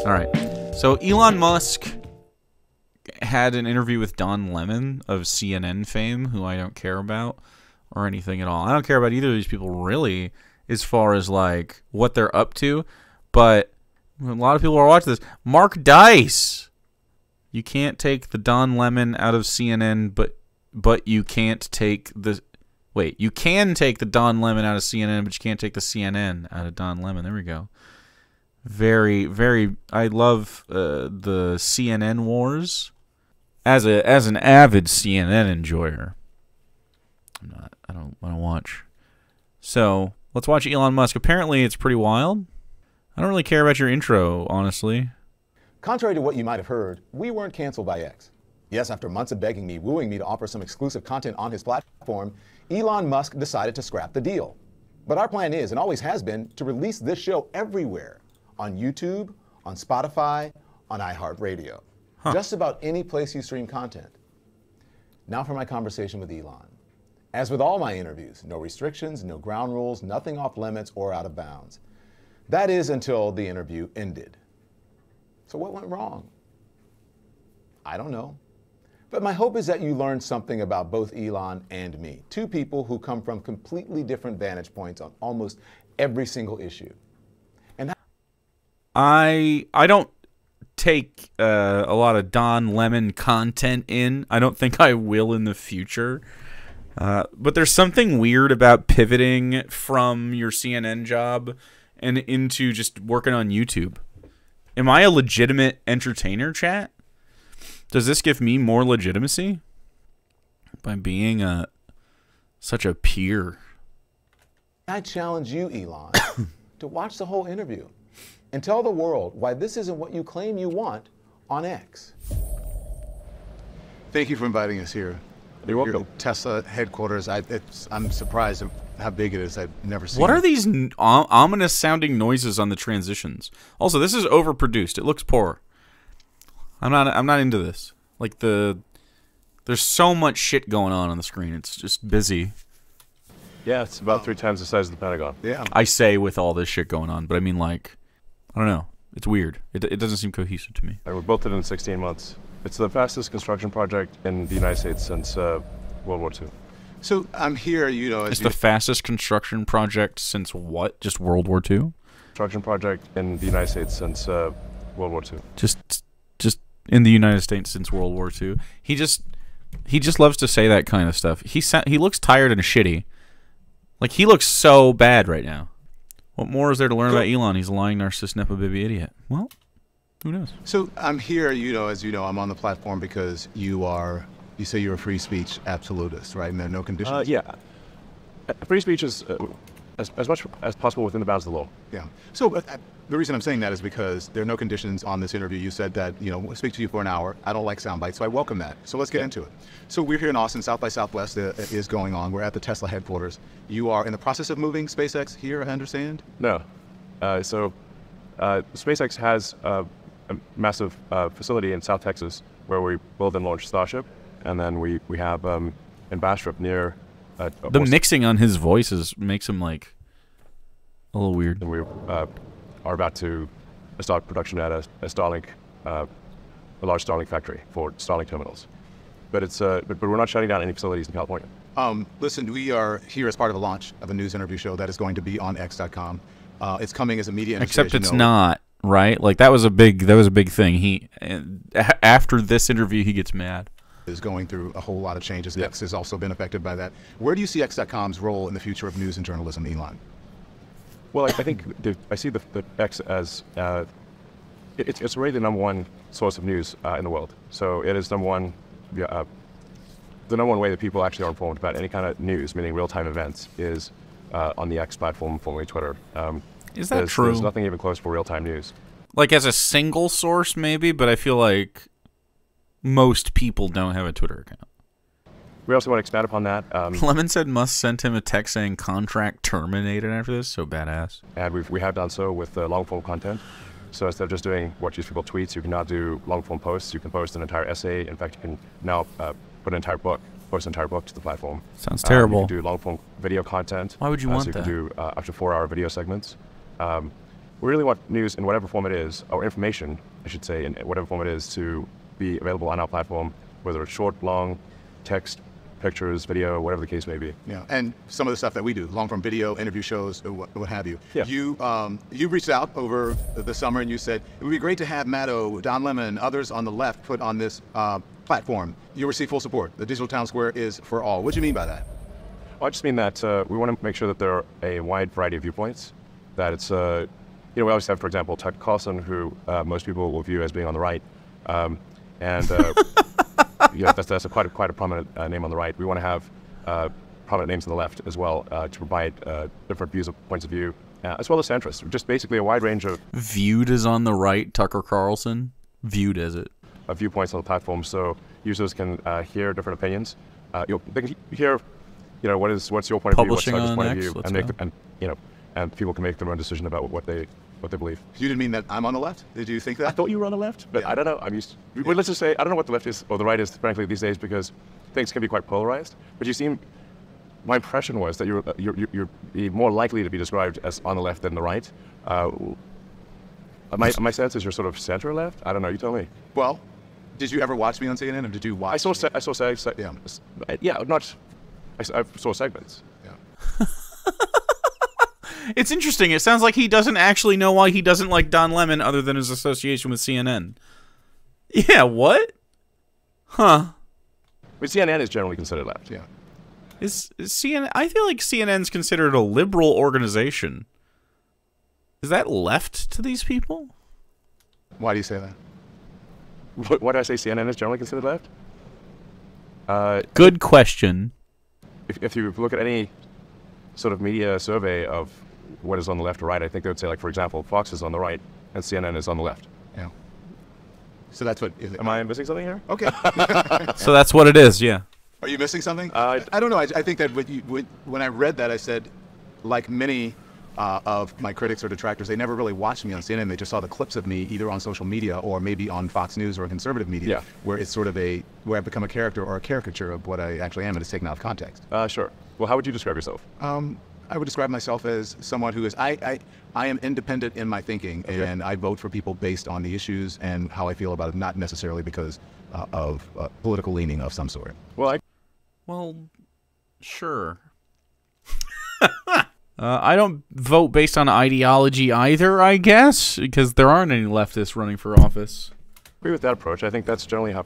All right. So Elon Musk had an interview with Don Lemon of CNN fame, who I don't care about or anything at all. I don't care about either of these people really, as far as like what they're up to. But a lot of people are watching this. Mark Dice. You can't take the Don Lemon out of CNN, but you can't take the... Wait, you can take the Don Lemon out of CNN, but you can't take the CNN out of Don Lemon. There we go. Very, very... I love the CNN wars. As an avid CNN enjoyer. I don't want to watch. So, let's watch Elon Musk. Apparently, it's pretty wild. I don't really care about your intro, honestly. Contrary to what you might have heard, we weren't canceled by X. Yes, after months of begging me, wooing me to offer some exclusive content on his platform, Elon Musk decided to scrap the deal. But our plan is, and always has been, to release this show everywhere. On YouTube, on Spotify, on iHeartRadio. Just about any place you stream content. Now for my conversation with Elon. As with all my interviews, no restrictions, no ground rules, nothing off limits or out of bounds. That is until the interview ended. So what went wrong? I don't know. But my hope is that you learned something about both Elon and me. Two people who come from completely different vantage points on almost every single issue. And I don't take a lot of Don Lemon content in. I don't think I will in the future. But there's something weird about pivoting from your CNN job and into just working on YouTube. Am I a legitimate entertainer, chat? Does this give me more legitimacy by being such a peer? I challenge you, Elon, to watch the whole interview and tell the world why this isn't what you claim you want on X. Thank you for inviting us here. You're welcome. Your Tesla headquarters. I'm surprised at how big it is. I've never seen. What are these ominous sounding noises on the transitions? Also, this is overproduced. It looks poor. I'm not into this. Like there's so much shit going on the screen. It's just busy. Yeah, it's about 3 times the size of the Pentagon. Yeah. I say with all this shit going on, but I mean like, I don't know. It's weird. It doesn't seem cohesive to me. We built it in 16 months. It's the fastest construction project in the United States since World War II. So I'm here, you know. It's the fastest construction project since what? Just World War II? Construction project in the United States since World War II. Just in the United States since World War II. He just loves to say that kind of stuff. He looks tired and shitty. Like he looks so bad right now. What more is there to learn about Elon? He's a lying narcissist, nepo baby idiot. Well, who knows? So I'm here, you know, as you know, I'm on the platform because you say you're a free speech absolutist, right? And there are no conditions. Yeah. Free speech is as much as possible within the bounds of the law. Yeah. So the reason I'm saying that is because there are no conditions on this interview. You said that, you know, we'll speak to you for an hour. I don't like sound bites, so I welcome that. So let's get into it. So we're here in Austin. South by Southwest is going on. We're at the Tesla headquarters. You are in the process of moving SpaceX here, I understand? No. SpaceX has a massive facility in South Texas where we build and launch Starship, and then we have in Bastrop near... the mixing on his voices makes him like a little weird. And we are about to start production at a Starlink, a large Starlink factory for Starlink terminals. But it's but we're not shutting down any facilities in California. Listen, we are here as part of a launch of a news interview show that is going to be on X.com. It's coming as a media industry. Except it's not, right? Like that was a big thing. After this interview, he gets mad. Is going through a whole lot of changes. X has also been affected by that. Where do you see X.com's role in the future of news and journalism, Elon? Well, I think I see the X as it's already the #1 source of news in the world. So it is the number one way that people actually are informed about any kind of news, meaning real-time events, is on the X platform, formerly Twitter. Is that true? There's nothing even close for real-time news. Like as a single source, maybe, but I feel like most people don't have a Twitter account. We also want to expand upon that. Lemon said Musk sent him a text saying contract terminated after this. So badass. And we have done so with long-form content. So instead of just doing what used to be called tweets, you can now do long-form posts. You can post an entire essay. In fact, you can now put an entire book, post an entire book to the platform. Sounds terrible. You can do long-form video content. Why would you want so you that? can do up to 4-hour video segments. we really want news in whatever form it is, or information, I should say, in whatever form it is, to be available on our platform, whether it's short, long, text, pictures, video, whatever the case may be. Yeah, and some of the stuff that we do, long-form video, interview shows, what have you. Yeah. You reached out over the summer and you said, it would be great to have Maddo, Don Lemon, others on the left put on this platform. You'll receive full support. The digital town square is for all. What do you mean by that? Well, I just mean that we want to make sure that there are a wide variety of viewpoints, that it's, we always have, for example, Tucker Carlson, who most people will view as being on the right, that's quite a prominent name on the right. We want to have prominent names on the left as well to provide different points of view, as well as centrists. Just basically a wide range of Viewed as on the right, Tucker Carlson. Viewed as it. Viewpoints on the platform, so users can hear different opinions. They can hear, what's your point of view, what's Publishing Tucker's on point of X, view, let's and go. and people can make their own decision about what they believe. You didn't mean that I'm on the left? Did you think that? I thought you were on the left, but Yeah. I don't know. Well, let's just say I don't know what the left is or the right is, frankly, these days, because things can be quite polarized. But my impression was that you're more likely to be described as on the left than the right. My sense is you're sort of center left. I don't know. You tell me. Well, did you ever watch me on CNN, or did you watch? I saw segments. Yeah. It's interesting. It sounds like he doesn't actually know why he doesn't like Don Lemon other than his association with CNN. Yeah, what? Huh. But CNN is generally considered left. Yeah. Is CNN... I feel like CNN's considered a liberal organization. Is that left to these people? Why do you say that? Why do I say CNN is generally considered left? Good question. If you look at any sort of media survey of what is on the left or right, I think they would say, like, for example, Fox is on the right and CNN is on the left. Yeah. So that's what. Am I missing something here? Okay. So that's what it is, yeah. Are you missing something? I don't know. I think that when I read that, I said, like many of my critics or detractors, they never really watched me on CNN. They just saw the clips of me either on social media or maybe on Fox News or conservative media, where it's sort of where I've become a character or a caricature of what I actually am, and it's taken out of context. Sure. Well, how would you describe yourself? I would describe myself as someone who is, I am independent in my thinking, and I vote for people based on the issues and how I feel about it, not necessarily because of political leaning of some sort. Well, sure. I don't vote based on ideology either, I guess, because there aren't any leftists running for office. I agree with that approach. I think that's generally how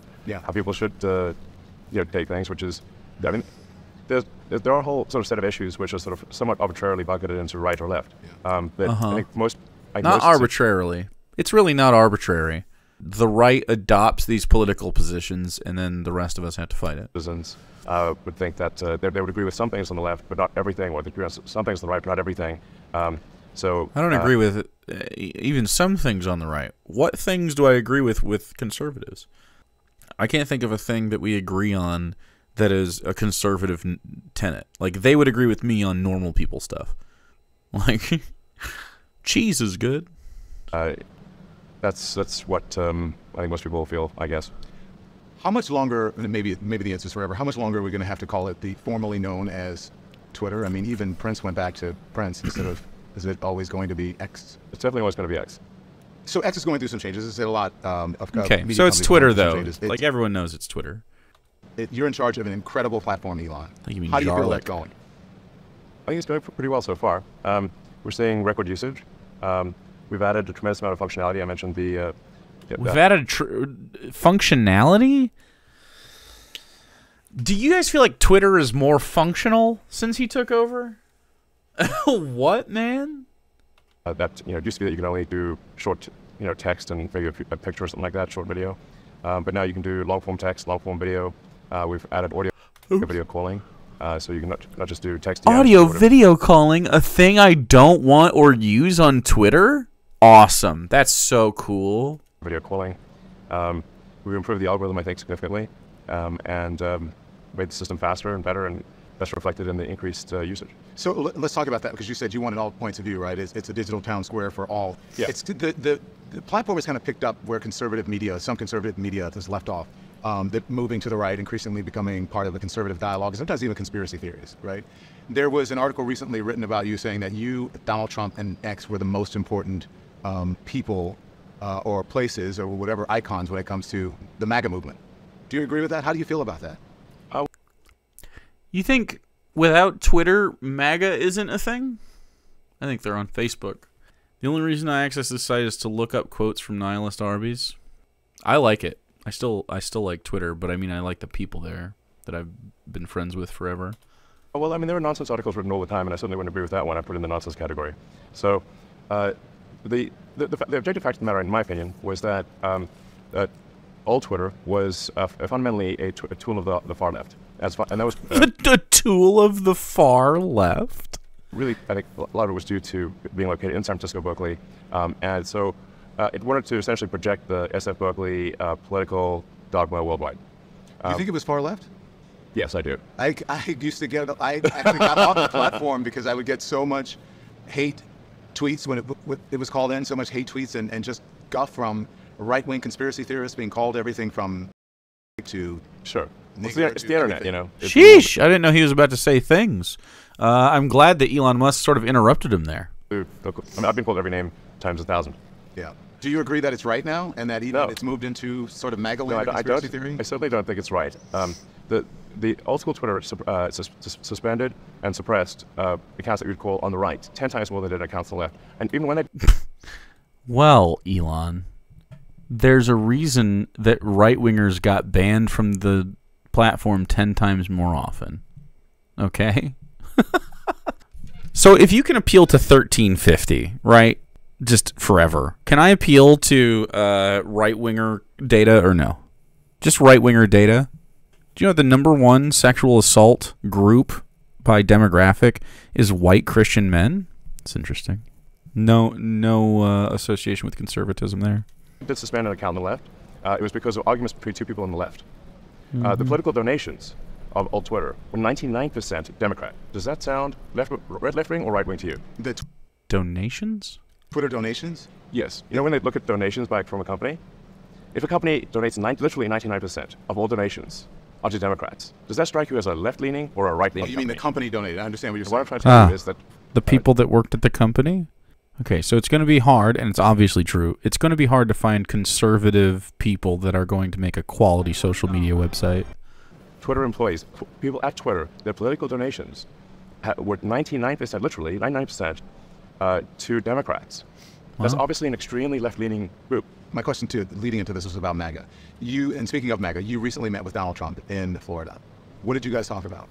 people should take things, which is, I mean, there are a whole sort of set of issues which are sort of somewhat arbitrarily bucketed into right or left. But I think most... Not arbitrarily. It's really not arbitrary. The right adopts these political positions, and then the rest of us have to fight it. Citizens would think that they would agree with some things on the left, but not everything, or they agree on some things on the right, but not everything. So I don't agree with even some things on the right. What things do I agree with conservatives? I can't think of a thing that we agree on that is a conservative tenet. Like, they would agree with me on normal people stuff. Like, cheese is good. That's what I think most people feel, I guess. How much longer, and maybe the answer is forever, how much longer are we going to have to call it the formerly known as Twitter? I mean, even Prince went back to Prince instead of, is it always going to be X? It's definitely always going to be X. So X is going through some changes. It's a lot of okay, media so it's companies Twitter, going through though. some Like, everyone knows it's Twitter. You're in charge of an incredible platform, Elon. You mean how do you feel Jarlick. that's going? I think it's going pretty well so far. We're seeing record usage. We've added a tremendous amount of functionality. I mentioned the... We've added functionality? Do you guys feel like Twitter is more functional since he took over? What, man? That it used to be that you could only do short text and maybe a picture or something like that, short video. But now you can do long form text, long form video. We've added audio video calling, so you can not just do text. Audio video calling, a thing I don't want or use on Twitter? Awesome. That's so cool. Video calling. We've improved the algorithm, I think, significantly, and made the system faster and better, and that's reflected in the increased usage. So let's talk about that, because you said you wanted all points of view, right? It's a digital town square for all. Yeah. It's the platform has kind of picked up where conservative media, some conservative media has left off. That moving to the right, increasingly becoming part of the conservative dialogue, sometimes even conspiracy theories, right? There was an article recently written about you saying that you, Donald Trump, and X were the most important people or places or whatever icons when it comes to the MAGA movement. Do you agree with that? How do you feel about that? You think without Twitter, MAGA isn't a thing? I think they're on Facebook. The only reason I access this site is to look up quotes from nihilist Arby's. I like it. I still like Twitter, but I mean I like the people there that I've been friends with forever. Well, I mean, there are nonsense articles written all the time, and I certainly wouldn't agree with that one. I put it in the nonsense category. So, the objective fact of the matter, in my opinion, was that old Twitter was fundamentally a tool of the far left. And that was a tool of the far left. Really, I think a lot of it was due to being located in San Francisco, Berkeley, and so it wanted to essentially project the SF Berkeley political dogma worldwide. You think it was far left? Yes, I do. I used to get. I actually got off the platform because I would get so much hate tweets when it was called in, so much hate tweets and just guff from right-wing conspiracy theorists being called everything from to sure. It's the internet, you know. Sheesh! I didn't know he was about to say things. I'm glad that Elon Musk sort of interrupted him there. I mean, I've been called every name times 1,000. Yeah. Do you agree that it's right now, and that even it's moved into sort of MAGA conspiracy theory? I certainly don't think it's right. The old school Twitter suspended and suppressed accounts that you'd call on the right 10 times more than they did accounts on the left. And even when they well, Elon, there's a reason that right-wingers got banned from the platform 10 times more often. Okay? So if you can appeal to 1350, right, just forever, can I appeal to right-winger data or no? Just right-winger data? Do you know the #1 sexual assault group by demographic is white Christian men? It's interesting. No association with conservatism there. did suspend an account on the left, it was because of arguments between two people on the left. The political donations of old Twitter were 99% Democrat. Does that sound left-wing or right-wing to you? The Donations? Twitter donations? Yes. You know when they look at donations back from a company? If a company donates literally 99% of all donations are to Democrats, does that strike you as a left-leaning or a right-leaning You mean the company donated? I understand what you're saying. What I'm trying to tell you is that the people that worked at the company? Okay, so it's going to be hard, and it's obviously true. It's going to be hard to find conservative people that are going to make a quality social media website. Twitter employees, people at Twitter, their political donations were 99%, literally 99%, to Democrats. That's obviously an extremely left-leaning group. My question leading into this was about MAGA. And speaking of MAGA, you recently met with Donald Trump in Florida. What did you guys talk about?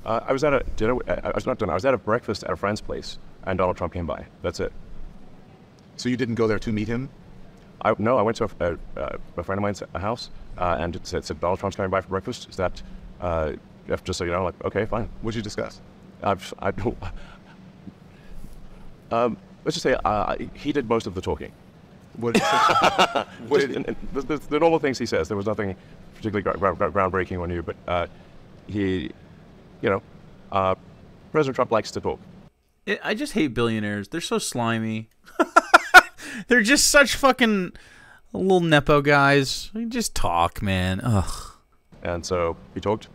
I was at a dinner. I was at a breakfast at a friend's place, and Donald Trump came by. That's it. So you didn't go there to meet him? No, I went to a friend of mine's house, and it said Donald Trump's coming by for breakfast. Is that just so you know? Like, okay, fine. What did you discuss? Let's just say he did most of the talking. What did he say? The normal things he says. There was nothing particularly groundbreaking or new, but President Trump likes to talk. I just hate billionaires. They're so slimy. They're just such fucking little nepo guys. They just talk, man. Ugh. And so he talked.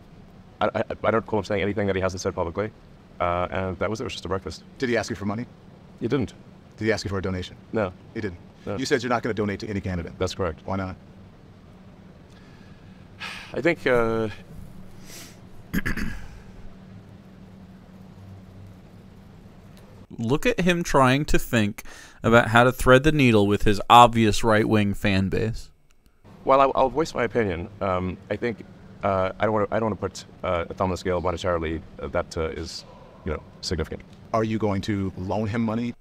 I don't recall him saying anything that he hasn't said publicly. And that was it. It was just a breakfast. Did he ask you for money? He didn't. Did he ask you for a donation? No. He didn't. No. You said you're not going to donate to any candidate. That's correct. Why not? I think look at him trying to think about how to thread the needle with his obvious right-wing fan base. Well, I'll voice my opinion. I think I don't want to put a thumb on the scale monetarily. That is, significant. Are you going to loan him money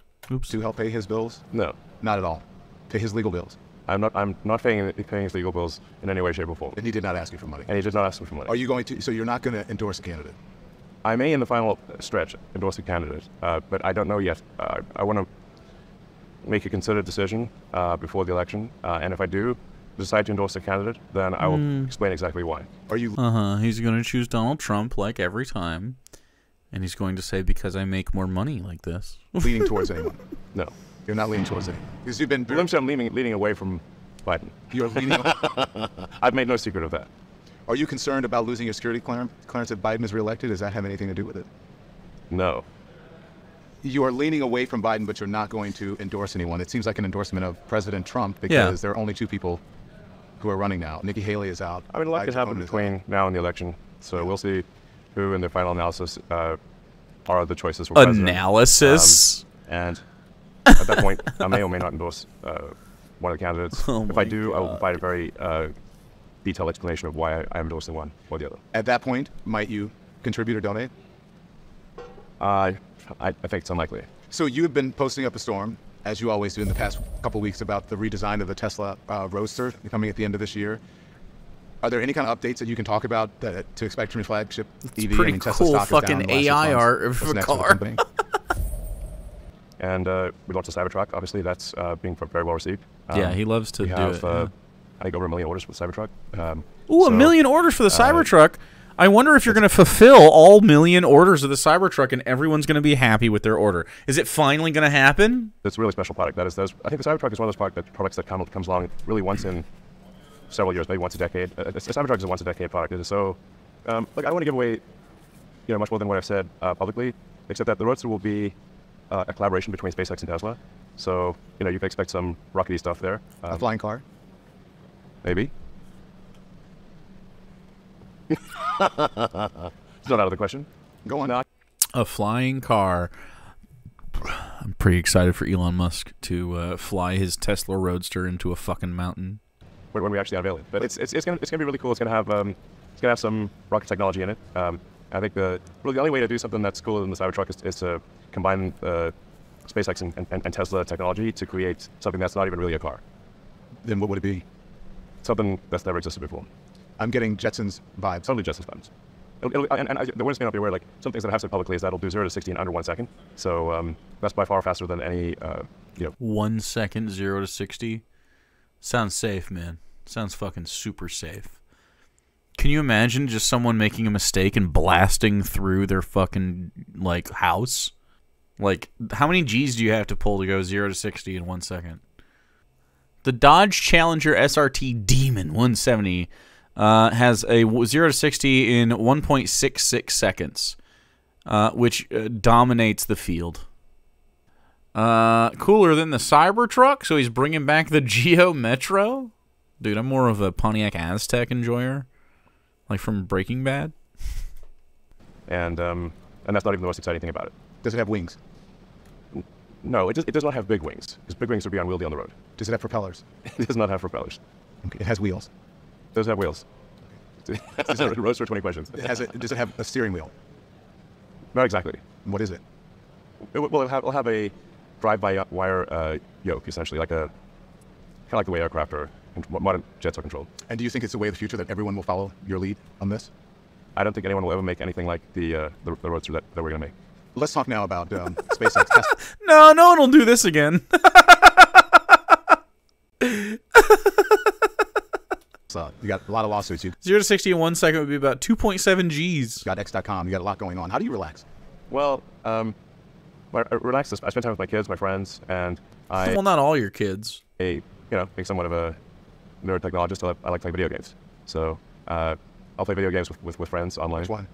to help pay his bills? No, not at all. Pay his legal bills. I'm not paying his legal bills in any way, shape, or form. And he did not ask you for money. And he did not ask me for money. Are you going to? So you're not going to endorse a candidate? I may, in the final stretch, endorse a candidate, but I don't know yet. I want to make a considered decision before the election, and if I do decide to endorse a candidate, then I will explain exactly why. Are you? He's going to choose Donald Trump like every time, and he's going to say because I make more money like this. Leaning towards anyone? No. You're not leaning towards anyone because you've been. I'm leaning away from Biden. You're leaning. I've made no secret of that. Are you concerned about losing your security clearance if Biden is reelected? Does that have anything to do with it? No. You are leaning away from Biden, but you're not going to endorse anyone. It seems like an endorsement of President Trump because there are only 2 people who are running now. Nikki Haley is out. I mean, a lot could happen between now and the election, so we'll see who, in the final analysis, are the choices for president. Analysis? And at that point, I may or may not endorse one of the candidates. If I do, I will provide a very detailed explanation of why I am endorsing one or the other. At that point, might you contribute or donate? I think it's unlikely. So you have been posting up a storm, as you always do in the past couple of weeks, about the redesign of the Tesla Roadster coming at the end of this year. Are there any kind of updates that you can talk about to expect from your flagship EV? Pretty cool fucking AI art of a car. And we launched the Cybertruck. Obviously, that's being very well received. Yeah, he loves to do it. I think over 1 million orders for the Cybertruck. Ooh, 1 million orders for the Cybertruck. I wonder if you're going to fulfill all 1 million orders of the Cybertruck and everyone's going to be happy with their order. Is it finally going to happen? It's a really special product. I think the Cybertruck is one of those products that comes along really once in several years, maybe once a decade. The Cybertruck is a once-a-decade product. It is so, look, I don't want to give away, much more than what I've said publicly, except that the Roadster will be a collaboration between SpaceX and Tesla. So, you can expect some rockety stuff there. A flying car? Maybe. It's not out of the question. Go on. A flying car. I'm pretty excited for Elon Musk to fly his Tesla Roadster into a fucking mountain. When we actually unveil it, but it's gonna be really cool. It's gonna have some rocket technology in it. I think the only way to do something that's cooler than the Cybertruck is to combine SpaceX and Tesla technology to create something that's not even really a car. Then what would it be? Something that's never existed before. I'm getting Jetsons vibes. Totally Jetsons vibes. And the ones may not be aware, like some things that I have said publicly is that it'll do 0 to 60 in under 1 second. So that's by far faster than any 1 second, 0 to 60. Sounds safe, man. Sounds fucking super safe. Can you imagine just someone making a mistake and blasting through their fucking house? Like, how many G's do you have to pull to go 0 to 60 in 1 second? The Dodge Challenger SRT Demon 170 has a 0 to 60 in 1.66 seconds, which dominates the field. Cooler than the Cybertruck, so he's bringing back the Geo Metro. Dude, I'm more of a Pontiac Aztec enjoyer, like from Breaking Bad. And that's not even the most exciting thing about it. Does it have wings? No, it does not have big wings, because big wings would be unwieldy on the road. Does it have propellers? It does not have propellers. Okay. It has wheels. It does have wheels. Roadster 20 questions. Does it have a steering wheel? Not exactly. What is it? It'll have a drive-by-wire yoke, essentially, kind of like the way aircraft or modern jets are controlled. And do you think it's the way of the future that everyone will follow your lead on this? I don't think anyone will ever make anything like the Roadster that we're going to make. Let's talk now about SpaceX. No one will do this again. So you got a lot of lawsuits. 0 to 60 in 1 second would be about 2.7 G's. You got X.com. You got a lot going on. How do you relax? Well, I relax. I spend time with my kids, my friends, and Well, not all your kids. being somewhat of a nerd technologist, I like playing video games. So I'll play video games with friends online. Which one?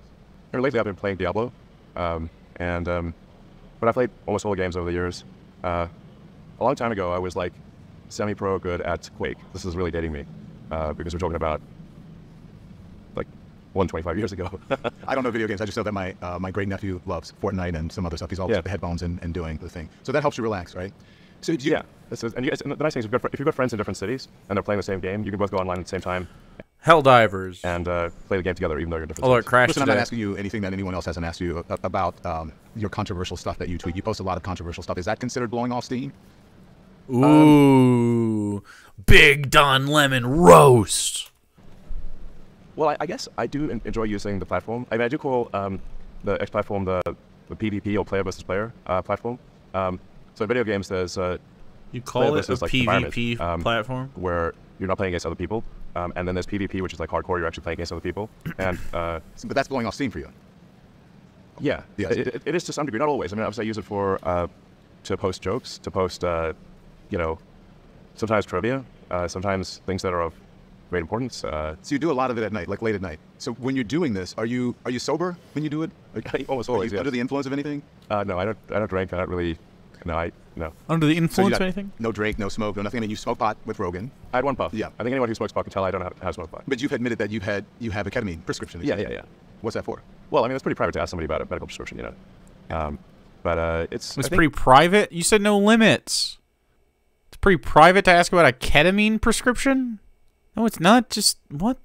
Lately, I've been playing Diablo, but I've played almost all the games over the years. A long time ago, I was like semi-pro good at Quake. This is really dating me because we're talking about like 25 years ago. I don't know video games. I just know that my great nephew loves Fortnite and some other stuff. He's always with the headphones and doing the thing. So that helps you relax, right? So and the nice thing is if you've got friends in different cities and they're playing the same game, you can both go online at the same time. Helldivers. And play the game together, even though you're different. Although it crashed Listen, I'm not asking you anything that anyone else hasn't asked you about your controversial stuff that you tweet. You post a lot of controversial stuff. Is that considered blowing off steam? Ooh, Big Don Lemon roast. Well, I guess I do enjoy using the platform. I mean, I do call the X platform the PvP or player versus player platform. So in video games, there's you call it a like PvP platform where you're not playing against other people, and then there's PvP, which is like hardcore. You're actually playing against other people, and but that's blowing off steam for you. Yeah, yes. It is to some degree, not always. I mean, obviously, I use it for to post jokes, to post sometimes trivia, sometimes things that are of great importance. So you do a lot of it at night, like late at night. So when you're doing this, are you sober when you do it? Almost Are always. you Yes. under the influence of anything? No, I don't drink. I don't really. No. Under the So influence you of got anything? No drink, no smoke, no nothing. I mean, you smoke pot with Rogan, I had one puff. Yeah. I think anyone who smokes pot can tell I don't have smoke pot. but you've admitted that you have a ketamine prescription. Yeah. What's that for? Well, I mean, it's pretty private to ask somebody about a medical prescription, you know. But it's. It's pretty private. You said no limits. It's pretty private to ask about a ketamine prescription. No, it's not. Just what?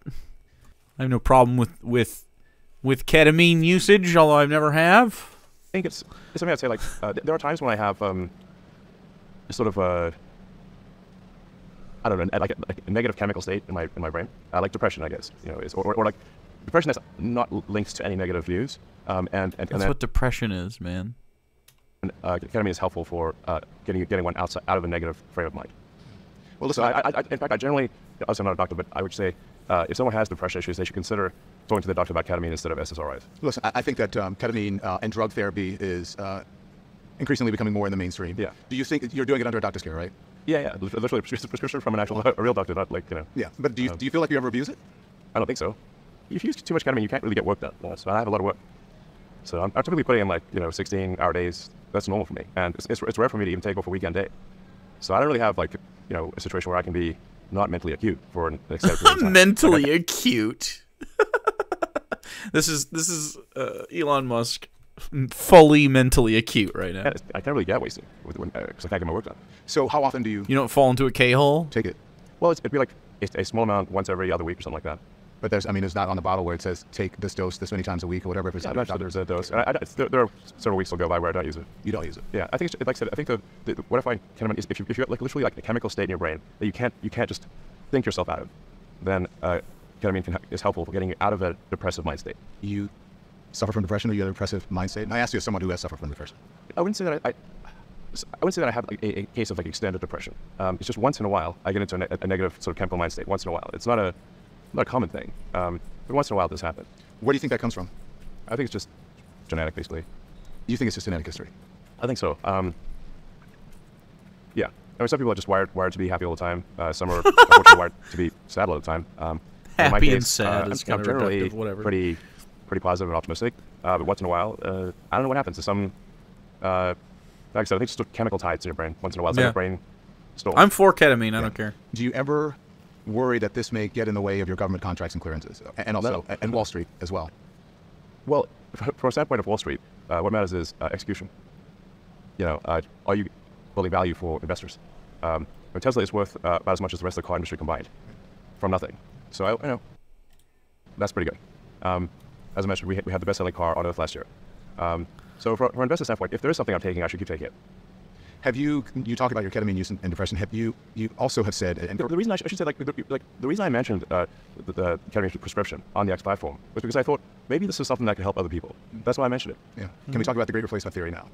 I have no problem with ketamine usage, although I've never have. I think it's something I'd say. Like, there are times when I have sort of I don't know, like a negative chemical state in my brain, like depression, I guess. You know, or like depression that's not linked to any negative views. And That's then, what depression is, man. ketamine is helpful for getting one out of a negative frame of mind. Well, listen, In fact, I generally, also I'm not a doctor, but I would say if someone has depression issues, they should consider going to the doctor about ketamine instead of SSRIs. listen, I think that ketamine and drug therapy is increasingly becoming more in the mainstream. Yeah. Do you think you're doing it under a doctor's care, right? Yeah. Literally a prescription from a real doctor, not like, you know. Yeah. But do you feel like you ever abuse it? I don't think so. If you use too much ketamine, you can't really get work done. So I have a lot of work. So I'm typically putting in 16-hour days. That's normal for me, and it's rare for me to even take off a weekend day. So I don't really have a situation where I can be not mentally acute for an extended period of time. Mentally acute. This is Elon Musk fully mentally acute right now. I can't really get wasted because I can't get my work done. So how often do you You don't fall into a K-hole? take it? Well, it'd be like a small amount once every other week or something like that. But there's not on the bottle where it says take this dose this many times a week or whatever. If it's I'm not sure there's a dose. There are several weeks will go by where I don't use it. you don't use it. Yeah, I think like I said, I think what I find ketamine is if you're literally a chemical state in your brain that you can't just think yourself out of, then ketamine is helpful for getting you out of a depressive mind state. You suffer from depression or you have a depressive mind state? And I asked you as someone who has suffered from depression. I wouldn't say that I wouldn't say that I have a case of extended depression. It's just once in a while I get into a negative sort of chemical mind state. Once in a while, it's not a common thing. But once in a while this happens. Where do you think that comes from? I think it's just genetic, basically. You think it's just genetic history? I think so. Yeah. I mean, some people are just wired to be happy all the time. Some are unfortunately wired to be sad all the time. In my Happy and case, sad is I'm kind of generally reductive, whatever. pretty positive and optimistic. But once in a while, I don't know what happens. There's some, like I said, I think it's just chemical tides in your brain. Once in a while, it's like Yeah. a brain storm. I'm for ketamine. I don't care. Do you ever worry that this may get in the way of your government contracts and clearances, and also and Wall Street as well? Well, from a standpoint of Wall Street, what matters is execution. Are you building value for investors? Tesla is worth about as much as the rest of the car industry combined, from nothing. So that's pretty good. As I mentioned, we had the best-selling car on Earth last year. So from an investor standpoint, if there is something I'm taking, I should keep taking it. Have you talk about your ketamine use and depression? Have you also have said and The reason I should say the reason I mentioned the ketamine prescription on the X platform was because I thought maybe this is something that could help other people. That's why I mentioned it. yeah. Can we talk about the great replacement theory now?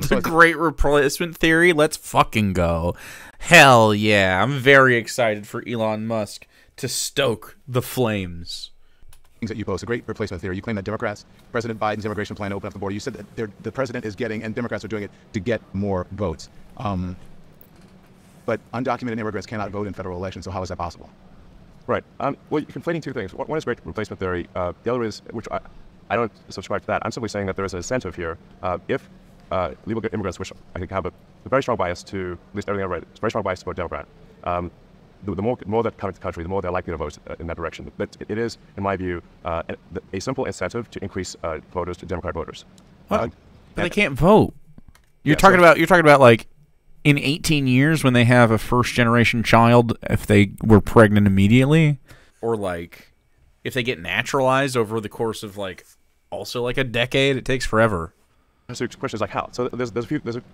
The great replacement theory. Let's fucking go. Hell yeah. I'm very excited for Elon Musk to stoke the flames. Things that you post, a great replacement theory. You claim that President Biden's immigration plan to open up the border. You said that the president is getting, and Democrats are doing it to get more votes. But undocumented immigrants cannot vote in federal elections. So how is that possible? Right. Well, you're conflating two things. One is great replacement theory. The other is, which I don't subscribe to that. I'm simply saying that there is an incentive here. If legal immigrants, which I think have a very strong bias to, at least everything I read, it's a very strong bias to vote Democrat. The more that come to the country, the more they're likely to vote in that direction. But it is, in my view, a simple incentive to increase voters to Democrat voters. What? But they can't vote. You're Yeah, talking about like in 18 years when they have a first generation child, if they were pregnant immediately, or like if they get naturalized over the course of also a decade. It takes forever. So the question is how? So there's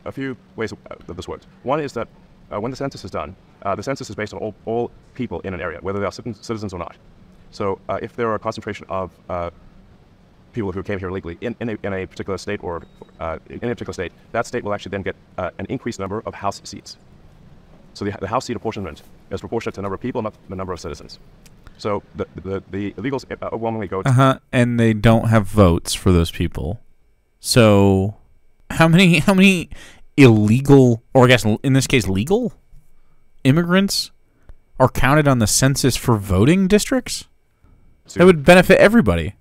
a few ways that this works. One is that when the census is done, the census is based on all people in an area, whether they are citizens or not. So if there are a concentration of people who came here legally in a particular state or in a particular state, that state will actually then get an increased number of House seats. So the House seat apportionment is proportionate to the number of people, not the number of citizens. So the illegals overwhelmingly go to... And they don't have votes for those people. So how many illegal, or I guess in this case legal, immigrants are counted on the census for voting districts? That would benefit everybody.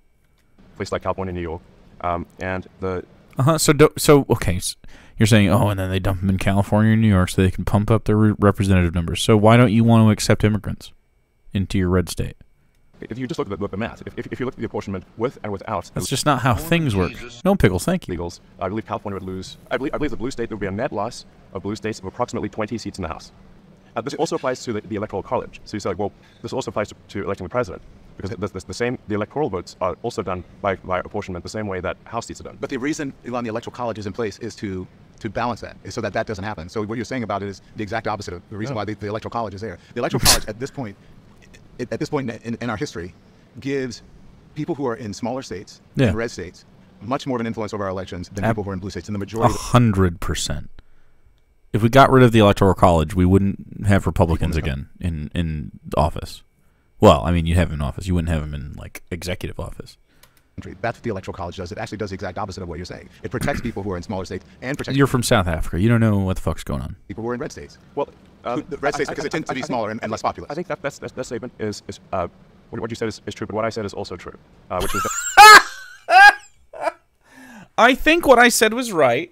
Places like California, New York, and the Okay, so you're saying, oh, and then they dump them in California and New York so they can pump up their representative numbers. So why don't you want to accept immigrants into your red state? if you just look at the math, if you look at the apportionment with and without, That's just not how things work. No pickles, thank you. illegals, I believe California would lose. I believe the blue state there would be a net loss of blue states of approximately 20 seats in the House. This also applies to the electoral college. So you say, well, this also applies to electing the president, because the electoral votes are also done by apportionment the same way that House seats are done. But the reason, Elon, the electoral college is in place is to balance that, is so that doesn't happen. So what you're saying about it is the exact opposite of the reason why the electoral college is there. The electoral college at this point in our history, gives people who are in smaller states and red states much more of an influence over our elections than people who are in blue states. And the majority 100%. If we got rid of the electoral college, we wouldn't have Republicans again in office. Well, I mean, you'd have them in office. You wouldn't have them in, like, executive office. That's what the electoral college does. It actually does the exact opposite of what you're saying. It protects people who are in smaller states and protects. You're from South Africa. You don't know what the fuck's going on. People who are in red states. Well, the red states, because it tends to be smaller and less populous. I think that statement is what you said is true, but what I said is also true, which is that I think what I said was right,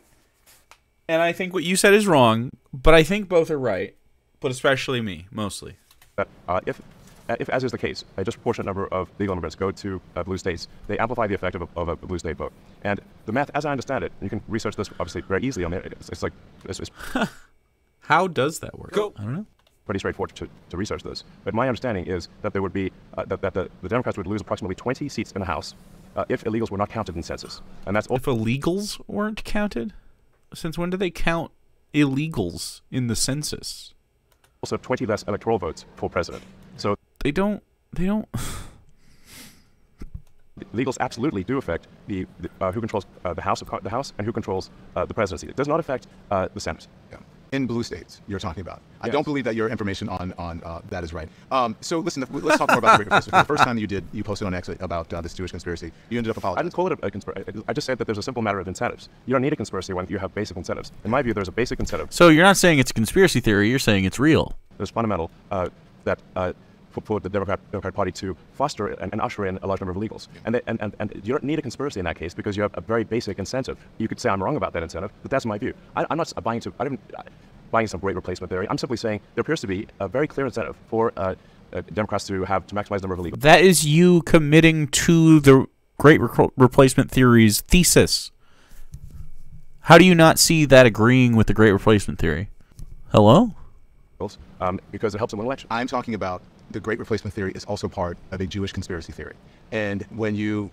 and I think what you said is wrong, but I think both are right, but especially me, mostly. that if as is the case, a disproportionate number of legal immigrants go to blue states, they amplify the effect of a blue state vote. And the math, as I understand it, you can research this obviously very easily on there. It's How does that work? Go. I don't know. pretty straightforward to research this. But my understanding is that there would be that the Democrats would lose approximately 20 seats in the House if illegals were not counted in census, and that's If illegals weren't counted, since when do they count illegals in the census? also 20 less electoral votes for president. So They don't. illegals absolutely do affect the who controls the House and who controls the presidency. It does not affect the Senate. Yeah. In blue states, you're talking about. I don't believe that your information on that is right. So listen, let's talk more about the Great Conspiracy. The first time you posted on X about this Jewish conspiracy, you ended up I apologizing. didn't call it a conspiracy. I just said that there's a simple matter of incentives. You don't need a conspiracy when you have basic incentives. In my view, there's a basic incentive. So you're not saying it's a conspiracy theory. You're saying it's real. There's fundamental that for the Democrat Party to foster and usher in a large number of illegals. And you don't need a conspiracy in that case because you have a very basic incentive. You could say I'm wrong about that incentive, but that's my view. I'm not buying some great replacement theory. I'm simply saying there appears to be a very clear incentive for Democrats to maximize the number of illegals. That is you committing to the Great Replacement Theory's thesis. How do you not see that agreeing with the Great Replacement Theory? Hello? Because it helps them win elections. I'm talking about the Great Replacement Theory is also part of a Jewish conspiracy theory. And when you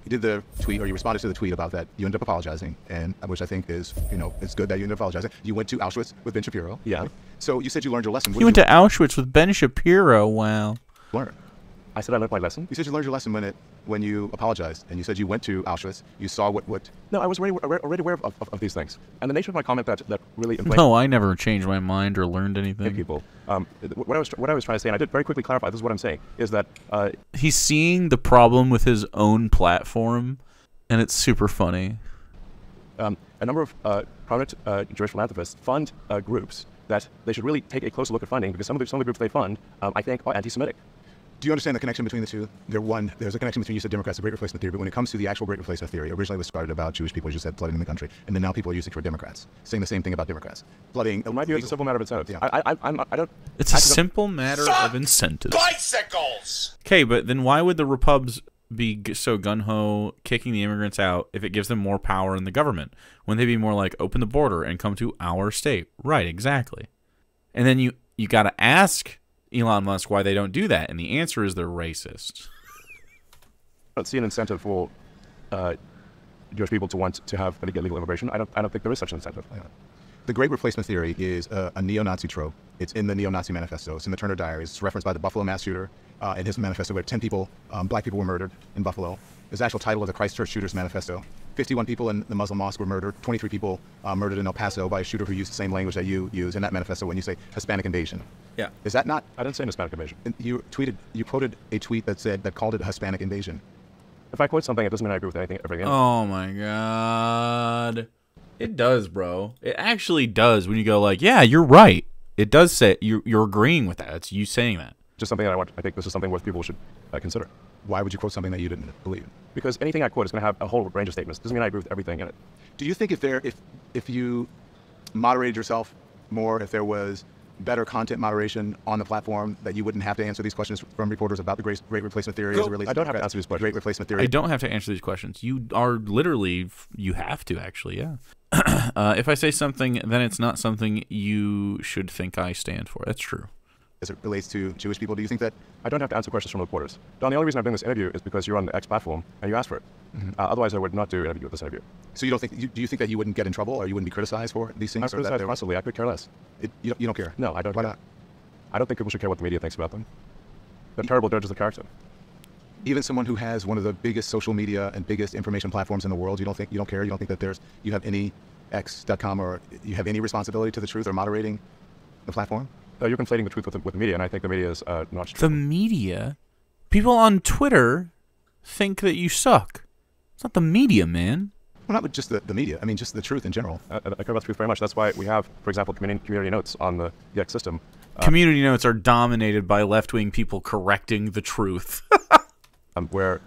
did the tweet, or you responded to the tweet about that, you ended up apologizing, and which I think is, it's good that you ended up apologizing. You went to Auschwitz with Ben Shapiro. Yeah. Right? So you said you learned your lesson. You went to Auschwitz with Ben Shapiro. Wow. learn. I said I learned my lesson. You said you learned your lesson when you apologized, and you said you went to Auschwitz. You saw what. No, I was already aware of these things. And the nature of my comment that really inflamed No, I never changed my mind or learned anything. people. What I was trying to say, and I did very quickly clarify. This is what I'm saying: is that He's seeing the problem with his own platform, and it's super funny. a number of prominent Jewish philanthropists fund groups that they should really take a closer look at funding, because some of the groups they fund, I think, are anti-Semitic. Do you understand the connection between the two? There's a connection between, you said Democrats, the Great Replacement Theory, but when it comes to the actual Great Replacement Theory, originally it was started about Jewish people, as you said, flooding in the country, and then now people are using it for Democrats, saying the same thing about Democrats. Flooding. In my view, it's a simple matter of incentives. Yeah. I don't. It's a simple matter of incentives. Bicycles! Okay, but then why would the Repubs be so gun-ho kicking the immigrants out if it gives them more power in the government? Wouldn't they be more like, open the border and come to our state? Right, exactly. And then you got to ask Elon Musk why they don't do that, and the answer is they're racist. I don't see an incentive for Jewish people to want to have legal immigration. I don't think there is such an incentive. The Great Replacement Theory is a neo-Nazi trope. It's in the neo-Nazi manifesto. It's in the Turner Diaries. It's referenced by the Buffalo mass shooter in his manifesto, where 10 people, black people, were murdered in Buffalo. It's the actual title of the Christchurch Shooters Manifesto. 51 people in the Muslim mosque were murdered. 23 people murdered in El Paso by a shooter who used the same language that you use in that manifesto when you say Hispanic invasion. Yeah. Is that not? I didn't say Hispanic invasion. You quoted a tweet that called it Hispanic invasion. If I quote something, it doesn't mean I agree with everything. Oh my god. It does, bro. It actually does when you go like, yeah, you're right. It does say you're agreeing with that. It's you saying that. Just something that I think this is something worth people should consider. Why would you quote something that you didn't believe? Because anything I quote is going to have a whole range of statements. Doesn't mean I agree with everything in it. Do you think if you moderated yourself more, if there was better content moderation on the platform, that you wouldn't have to answer these questions from reporters about the great replacement theory as it relates I don't to have to answer these questions. great replacement theory? I don't have to answer these questions. You are literally, you have to actually, yeah. If I say something, then it's not something you should think I stand for. That's true. As it relates to Jewish people, do you think that? I don't have to answer questions from reporters. Don, the only reason I'm doing this interview is because you're on the X platform and you asked for it. Otherwise, I would not do an interview with this interview. So you don't think? Do you think that you wouldn't get in trouble, or you wouldn't be criticized for these things? I'm criticized constantly. I could care less. You don't care? No, I don't. Why care. not? I don't think people should care what the media thinks about them. They're terrible judges of character. Even someone who has one of the biggest social media and biggest information platforms in the world, you don't care? You don't think that you have any X.com or you have any responsibility to the truth or moderating the platform? You're conflating the truth with the media, and I think the media is not true. The media? People on Twitter think that you suck. It's not the media, man. Well, not just the media. I mean, just the truth in general. I care about the truth very much. That's why we have, for example, community notes on the X system. Community notes are dominated by left-wing people correcting the truth. Where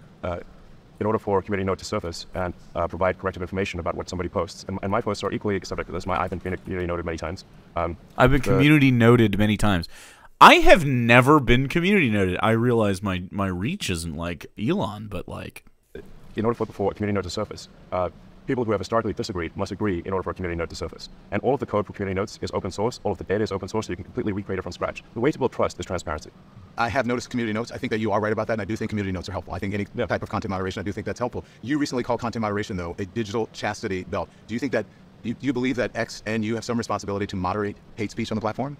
in order for a community note to surface and provide corrective information about what somebody posts, and my posts are equally subject to this. I've been community noted many times. I've been community noted many times. I have never been community noted. I realize my reach isn't like Elon, but like... In order for a community note to surface, people who have historically disagreed must agree in order for a community note to surface. And all of the code for community notes is open source. All of the data is open source, so you can completely recreate it from scratch. The way to build trust is transparency. I have noticed community notes. I think that you are right about that, and I do think community notes are helpful. I think any type of content moderation, I do think that's helpful. You recently called content moderation, though, a digital chastity belt. Do you think that, you believe that X and you have some responsibility to moderate hate speech on the platform?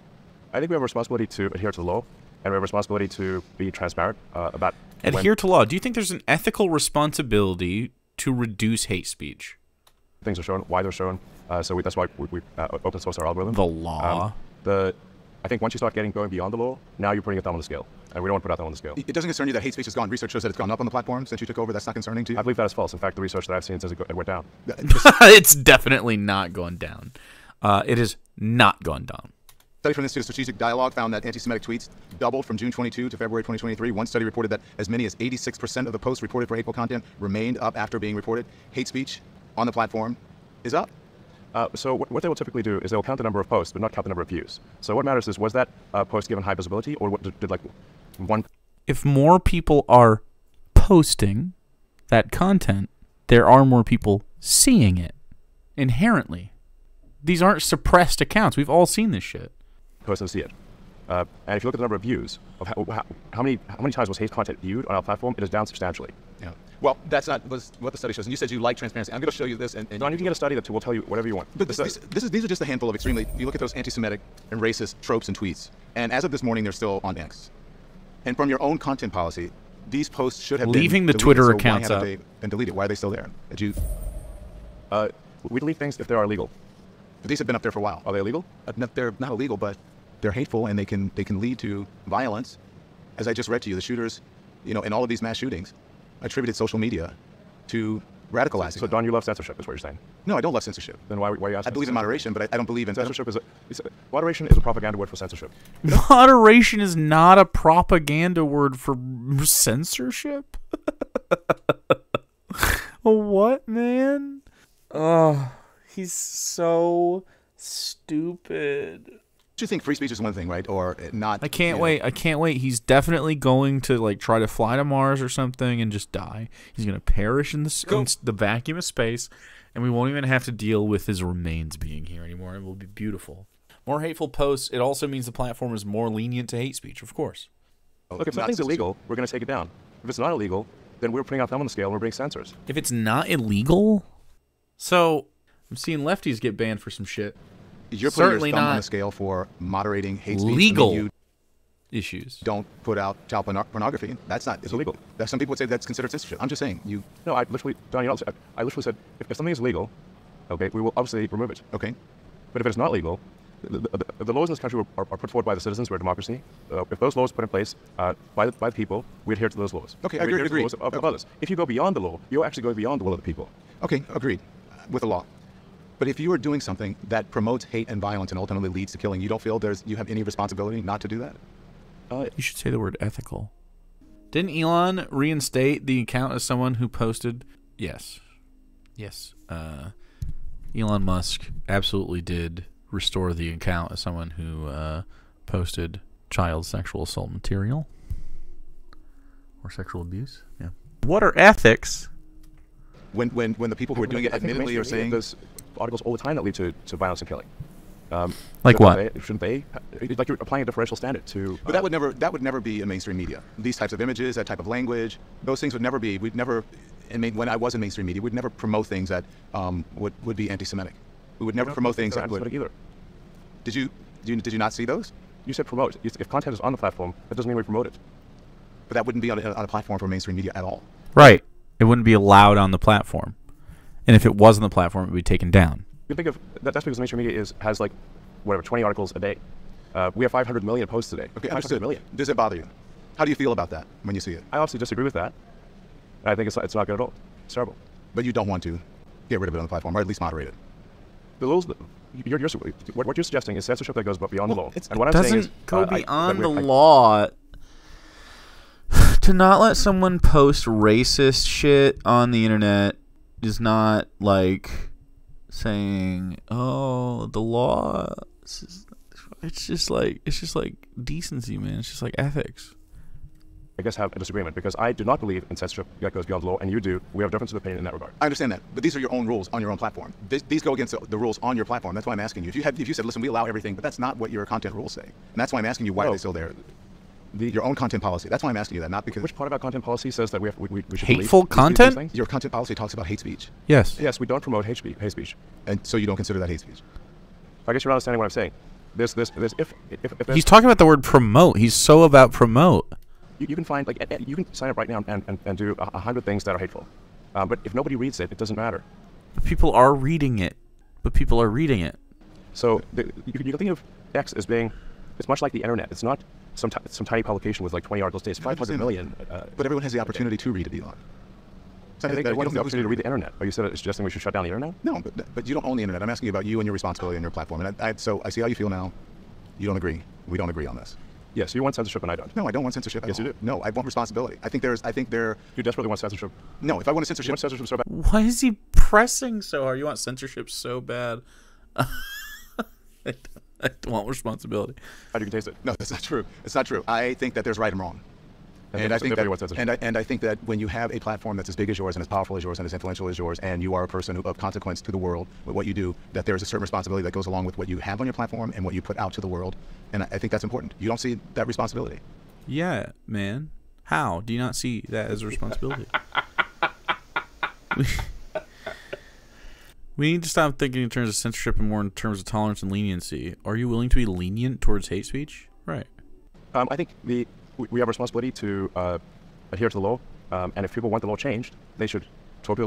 I think we have a responsibility to adhere to the law, and we have a responsibility to be transparent about... Adhere to law. Do you think there's an ethical responsibility to reduce hate speech? Things are shown, why they're shown, so that's why we open source our algorithm. The law. I think once you start going beyond the law, now you're putting a thumb on the scale, and we don't want to put our thumb on the scale. It doesn't concern you that hate speech has gone. Research shows that it's gone up on the platform since you took over. That's not concerning to you? I believe that is false. In fact, the research that I've seen says it went down. It's definitely not gone down. It is not gone down. A study from the Institute of Strategic Dialogue found that anti-Semitic tweets doubled from June 22 to February 2023. One study reported that as many as 86% of the posts reported for hateful content remained up after being reported. Hate speech on the platform is up. So what they will typically do is they'll count the number of posts, but not count the number of views. So what matters is, was that post given high visibility, or what did like one... If more people are posting that content, there are more people seeing it inherently. These aren't suppressed accounts. We've all seen this shit. Person see it. And if you look at the number of views, of how many times was hate content viewed on our platform, it is down substantially. Yeah. Well, that's not what the study shows. And you said you like transparency. I'm going to show you this. And Don, you can get a study that will tell you whatever you want. But these are just a handful of extremely... You look at those anti-Semitic and racist tropes and tweets. And as of this morning, they're still on X. And from your own content policy, these posts should have leaving been the deleted, Twitter so accounts why up. haven't they been deleted? Why are they still there? We delete things if they are illegal. But these have been up there for a while. Are they illegal? They're not illegal, but they're hateful, and they can lead to violence. As I just read to you, the shooters, in all of these mass shootings, attributed social media to radicalizing. So Don, you love censorship, is what you're saying? No, I don't love censorship. Then why are you asking? I believe in moderation, but I don't believe in censorship. Moderation is a propaganda word for censorship. Moderation is not a propaganda word for censorship. What, man? Oh, he's so stupid. You think free speech is one thing, right? Or not? I can't wait. I can't wait. He's definitely going to try to fly to Mars or something and just die. He's going to perish in the vacuum of space, and we won't even have to deal with his remains being here anymore. It will be beautiful. More hateful posts. It also means the platform is more lenient to hate speech, of course. Look, if something's illegal, we're going to take it down. If it's not illegal, then we're putting our thumb on the scale and we're being censors. If it's not illegal? So, I'm seeing lefties get banned for some shit. You're putting your thumb on the scale for moderating hate speech. Legal issues. Don't put out child pornography. That's not. It's illegal. Some people would say that's considered censorship. I'm just saying. No, I literally, Don, I literally said, if something is legal, okay, we will obviously remove it. Okay. But if it's not legal, the laws in this country are put forward by the citizens. We're a democracy. If those laws are put in place by the people, we adhere to those laws. Okay, I agree. Of others. If you go beyond the law, you're actually going beyond the will of the people. Okay, agreed with the law. But if you are doing something that promotes hate and violence and ultimately leads to killing, you don't feel you have any responsibility not to do that? You should say the word ethical. Didn't Elon reinstate the account as someone who posted? Yes. Elon Musk absolutely did restore the account as someone who posted child sexual assault material or sexual abuse. Yeah. What are ethics? When the people who are doing it admittedly are saying there's articles all the time that lead to violence and killing. Like what? Shouldn't they? Like you're applying a differential standard to. But that would never be in mainstream media. These types of images, that type of language, those things would never be. We'd never. When I was in mainstream media, we'd never promote things that would be anti-Semitic. We would never promote things that would. Either. Did you not see those? You said promote. If content is on the platform, that doesn't mean we promote it. But that wouldn't be on a platform for mainstream media at all. Right. It wouldn't be allowed on the platform, and if it was on the platform, it would be taken down. You think of that's because mainstream media has like whatever 20 articles a day. We have 500 million posts today. Okay, understood. Does it bother you? How do you feel about that when you see it? I obviously disagree with that. I think it's not good at all. It's terrible. But you don't want to get rid of it on the platform, or at least moderate it. The rules. What you're suggesting is censorship that goes beyond the law. And what I'm saying is, go beyond the law. To not let someone post racist shit on the internet is not like saying, "Oh, the law." It's just like decency, man. It's just like ethics. I guess have a disagreement because I do not believe in censorship that goes beyond the law, and you do. We have a difference of opinion in that regard. I understand that, but these are your own rules on your own platform. These go against the rules on your platform. That's why I'm asking you. If you said, "Listen, we allow everything," but that's not what your content rules say, and that's why I'm asking you why are they still there? Your own content policy. That's why I'm asking you that, not because. Which part of our content policy says that we should hateful content? Your content policy talks about hate speech. Yes. Yes, we don't promote hate speech. And so you don't consider that hate speech. I guess you're not understanding what I'm saying. If he's talking about the word promote. He's so about promote. You can find you can sign up right now and do 100 things that are hateful, but if nobody reads it, it doesn't matter. People are reading it. So you can think of X as being, it's much like the internet. It's not some tiny publication with like 20 articles a day. It's 500 million. But everyone has the opportunity to read it, Elon. Everyone has the opportunity to read the internet. Are you suggesting we should shut down the internet? No, but you don't own the internet. I'm asking you about you and your responsibility on your platform. And so I see how you feel now. You don't agree. We don't agree on this. Yes, you want censorship and I don't. No, I don't want censorship. Yes, you do. No, I want responsibility. I think there. You desperately want censorship. No, if I want censorship. You want censorship so bad. Why is he pressing so hard? You want censorship so bad. I don't want responsibility. How do you taste it? No, that's not true. It's not true. I think that there's right and wrong. And I think that when you have a platform that's as big as yours and as powerful as yours and as influential as yours, and you are a person of consequence to the world with what you do, that there is a certain responsibility that goes along with what you have on your platform and what you put out to the world. And I think that's important. You don't see that responsibility. Yeah, man. How do you not see that as a responsibility? We need to stop thinking in terms of censorship and more in terms of tolerance and leniency. Are you willing to be lenient towards hate speech? Right. I think we have a responsibility to adhere to the law, and if people want the law changed, they should talk to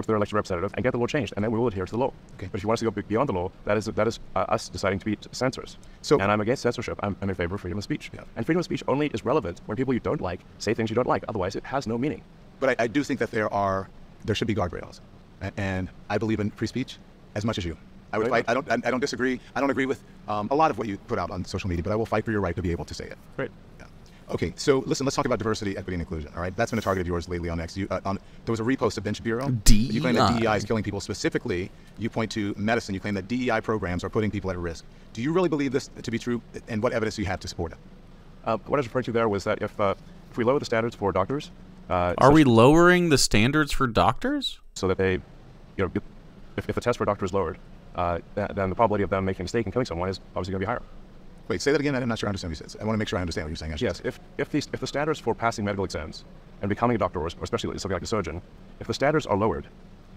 their elected representative and get the law changed, and then we will adhere to the law. Okay. But if you want us to go beyond the law, that is us deciding to be censors. And I'm against censorship. I'm in favor of freedom of speech. Yeah. And freedom of speech only is relevant when people you don't like say things you don't like. Otherwise, it has no meaning. But I do think that there should be guardrails, and I believe in free speech as much as you. I would fight. I don't disagree. I don't agree with a lot of what you put out on social media, but I will fight for your right to be able to say it. Great. Yeah. Okay, so listen, let's talk about diversity, equity, and inclusion. All right, that's been a target of yours lately on X. There was a repost of Ben Shapiro. DEI. You claim that DEI is killing people. Specifically, you point to medicine. You claim that DEI programs are putting people at risk. Do you really believe this to be true, and what evidence do you have to support it? What I was referring to there was that if we lower the standards for doctors, are we lowering the standards for doctors so that they, if the test for a doctor is lowered, then the probability of them making a mistake and killing someone is obviously going to be higher. Wait, say that again. I'm not sure I understand what you said. I want to make sure I understand what you're saying. Yes, if the standards for passing medical exams and becoming a doctor, or especially something like a surgeon, if the standards are lowered,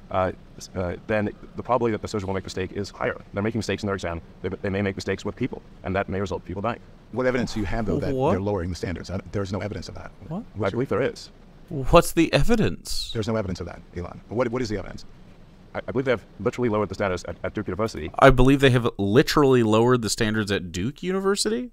then the probability that the surgeon will make a mistake is higher. They're making mistakes in their exam. They may make mistakes with people, and that may result in people dying. What evidence do you have, though, that they're lowering the standards? There's no evidence of that. What? I believe there is. What's the evidence? There's no evidence of that, Elon. What is the evidence? I believe they have literally lowered the standards at Duke University. I believe they have literally lowered the standards at Duke University?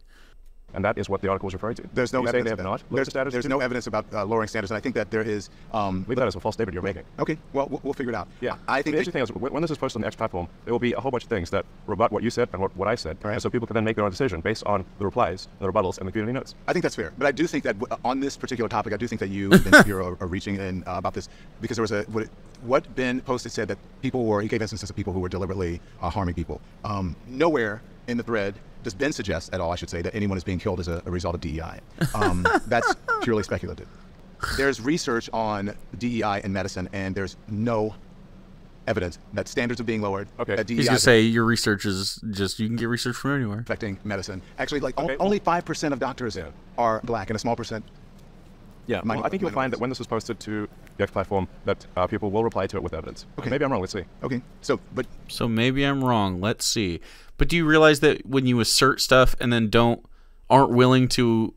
And that is what the article is referring to. There's no you say evidence they have of not. that. There's no evidence about lowering standards, and I think that there is. I believe that is a false statement you're making. Okay, well, we'll figure it out. Yeah, I think the interesting thing is when this is posted on the X platform, there will be a whole bunch of things that rebut what you said and what I said, right. And so people can then make their own decision based on the replies, the rebuttals, and the community notes. I think that's fair, but I do think that on this particular topic, I do think that you and Ben Shapiro are reaching in about this, because there was what Ben posted said that he gave instances of people who were deliberately harming people. Nowhere in the thread does Ben suggest at all, I should say, that anyone is being killed as a result of DEI. That's purely speculative. There's research on DEI in medicine, and there's no evidence that standards are being lowered. Okay. That DEI He's gonna say your research is just, you can get research from anywhere. affecting medicine. Actually, like only 5% of doctors are black, and a small percent. Yeah, well, I think you'll find that when this is posted to the X platform, that people will reply to it with evidence. Okay. Maybe I'm wrong. Let's see. Okay, So maybe I'm wrong. Let's see. But do you realize that when you assert stuff and then aren't willing to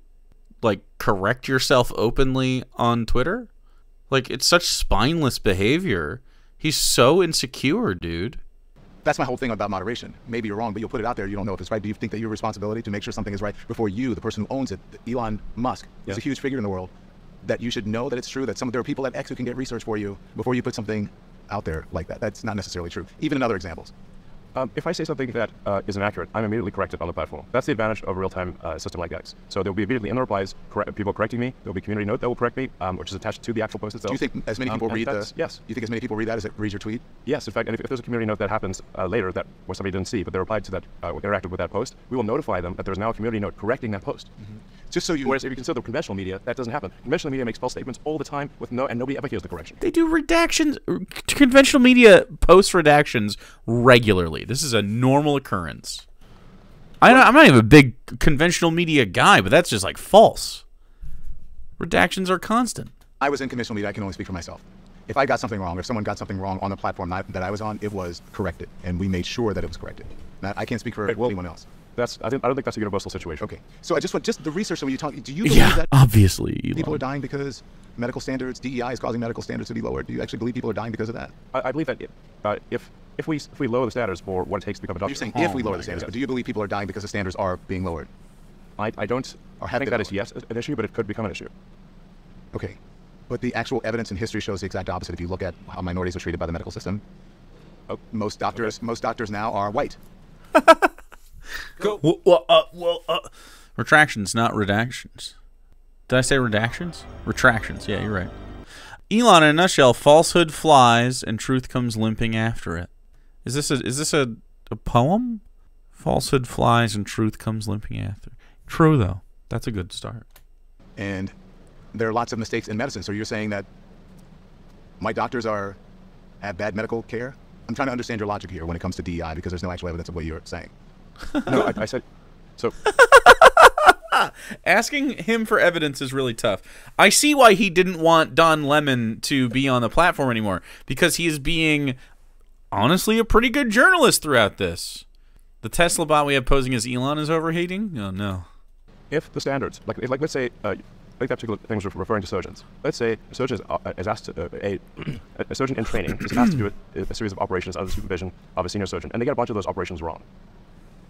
like correct yourself openly on Twitter? Like, it's such spineless behavior. He's so insecure, dude. that's my whole thing about moderation. Maybe you're wrong, but you'll put it out there. You don't know if it's right. Do you think that your responsibility to make sure something is right before you, the person who owns it, Elon Musk, is a huge figure in the world, that you should know that it's true, that there are people at X who can get research for you before you put something out there like that? That's not necessarily true. Even in other examples. If I say something that is inaccurate, I'm immediately corrected on the platform. That's the advantage of a real-time system like X. So there will be immediately in the replies people correcting me. There will be a community note that will correct me, which is attached to the actual post itself. Do you think as many people read the? Yes. You think as many people read that as it reads your tweet? Yes, in fact, and if there's a community note that happens later that where somebody didn't see, but they replied to that, interacted with that post, we will notify them that there's now a community note correcting that post. Just so you. Whereas if you consider conventional media, that doesn't happen. Conventional media makes false statements all the time and nobody ever hears the correction. They do redactions. Conventional media posts redactions regularly. This is a normal occurrence. I'm not even a big conventional media guy, but that's just like false. Redactions are constant. I was in conventional media. I can only speak for myself. If I got something wrong, if someone got something wrong on the platform that I was on, it was corrected, and we made sure that it was corrected. I can't speak for anyone else. I don't think that's a universal situation. Okay, so I just want the research. So when you talk, do you believe that obviously people are dying because medical standards, DEI is causing medical standards to be lowered? Do you actually believe people are dying because of that? I believe that if we lower the standards for what it takes to become a doctor. You're saying if we lower the standards, but do you believe people are dying because the standards are being lowered? I don't think that is yet an issue, but it could become an issue. Okay, but the actual evidence in history shows the exact opposite. If you look at how minorities are treated by the medical system, most doctors now are white. Go. Retractions, not redactions. Did I say redactions? Retractions. Yeah, you're right. Elon, in a nutshell, falsehood flies and truth comes limping after it. Is this a poem? Falsehood flies and truth comes limping after. True though. That's a good start. And there are lots of mistakes in medicine. So you're saying that my doctors have bad medical care? I'm trying to understand your logic here when it comes to DEI, because there's no actual evidence of what you're saying. No, I said so. Asking him for evidence is really tough. I see why he didn't want Don Lemon to be on the platform anymore, because he is being, honestly, a pretty good journalist throughout this. The Tesla bot we have posing as Elon is overheating? Oh, no. If the standards, like let's say, I think that particular thing was referring to surgeons. Let's say a surgeon is asked to, a surgeon in training is asked to do a series of operations under the supervision of a senior surgeon, and they get a bunch of those operations wrong.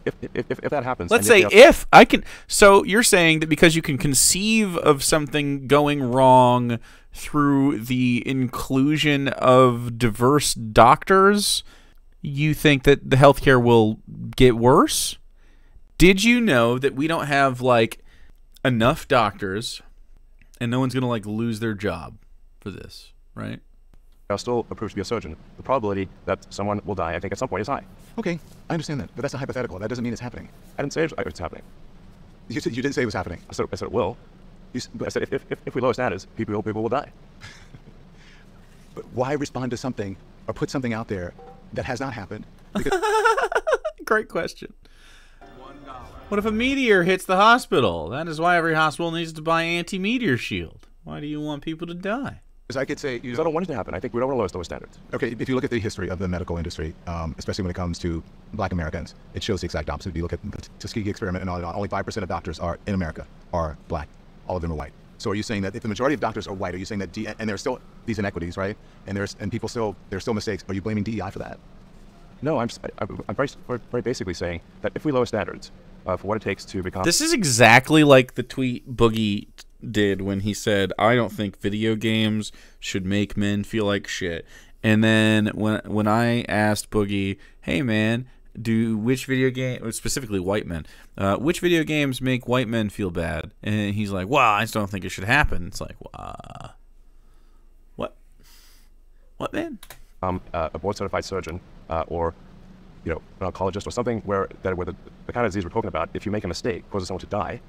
If that happens, let's say if I can. So you're saying that because you can conceive of something going wrong through the inclusion of diverse doctors, you think that the healthcare will get worse? Did you know that we don't have like enough doctors, and no one's gonna like lose their job for this, right? Are still approved to be a surgeon. The probability that someone will die, I think, at some point is high. Okay, I understand that, but that's a hypothetical. That doesn't mean it's happening. I didn't say it's happening. You didn't say it was happening. I said it will. I said if we lower standards, people will die. But why respond to something or put something out there that has not happened? Great question. What if a meteor hits the hospital? That is why every hospital needs to buy anti-meteor shield. Why do you want people to die? Because I could say, I don't want it to happen. I think we don't want to lower those standards. Okay, if you look at the history of the medical industry, especially when it comes to black Americans, it shows the exact opposite. If you look at the Tuskegee experiment and on, only 5% of doctors in America are black. All of them are white. So are you saying that if the majority of doctors are white, are you saying that and there's still these inequities, right? And there's still mistakes. Are you blaming DEI for that? No, I'm very basically saying that if we lower standards for what it takes to become... This is exactly like the tweet Boogie did when he said, I don't think video games should make men feel like shit. And then when I asked Boogie, hey man, which video game, specifically white men, which video games make white men feel bad? And he's like, well, I just don't think it should happen. It's like, what? What, man? A board-certified surgeon or an oncologist or something where the kind of disease we're talking about, if you make a mistake, causes someone to die,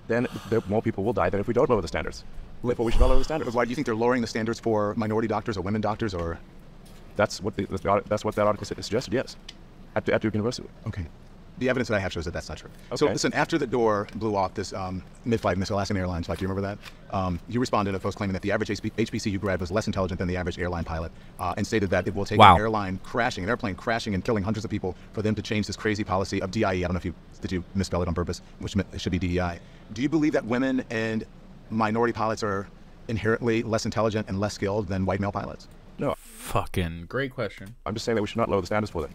then more people will die than if we don't lower the standards. Therefore, we should not lower the standards. But why do you think they're lowering the standards for minority doctors or women doctors, or? That's what that article suggested. Yes, at Duke University. Okay. The evidence that I have shows that that's not true. Okay. So listen, after the door blew off this mid-flight in this Alaskan Airlines flight, do you remember that? You responded to a post claiming that the average HBCU grad was less intelligent than the average airline pilot, and stated that it will take an airplane crashing and killing hundreds of people for them to change this crazy policy of DIE. I don't know if did you misspell it on purpose, which should be DEI. Do you believe that women and minority pilots are inherently less intelligent and less skilled than white male pilots? No. Fucking great question. I'm just saying that we should not lower the standards for them.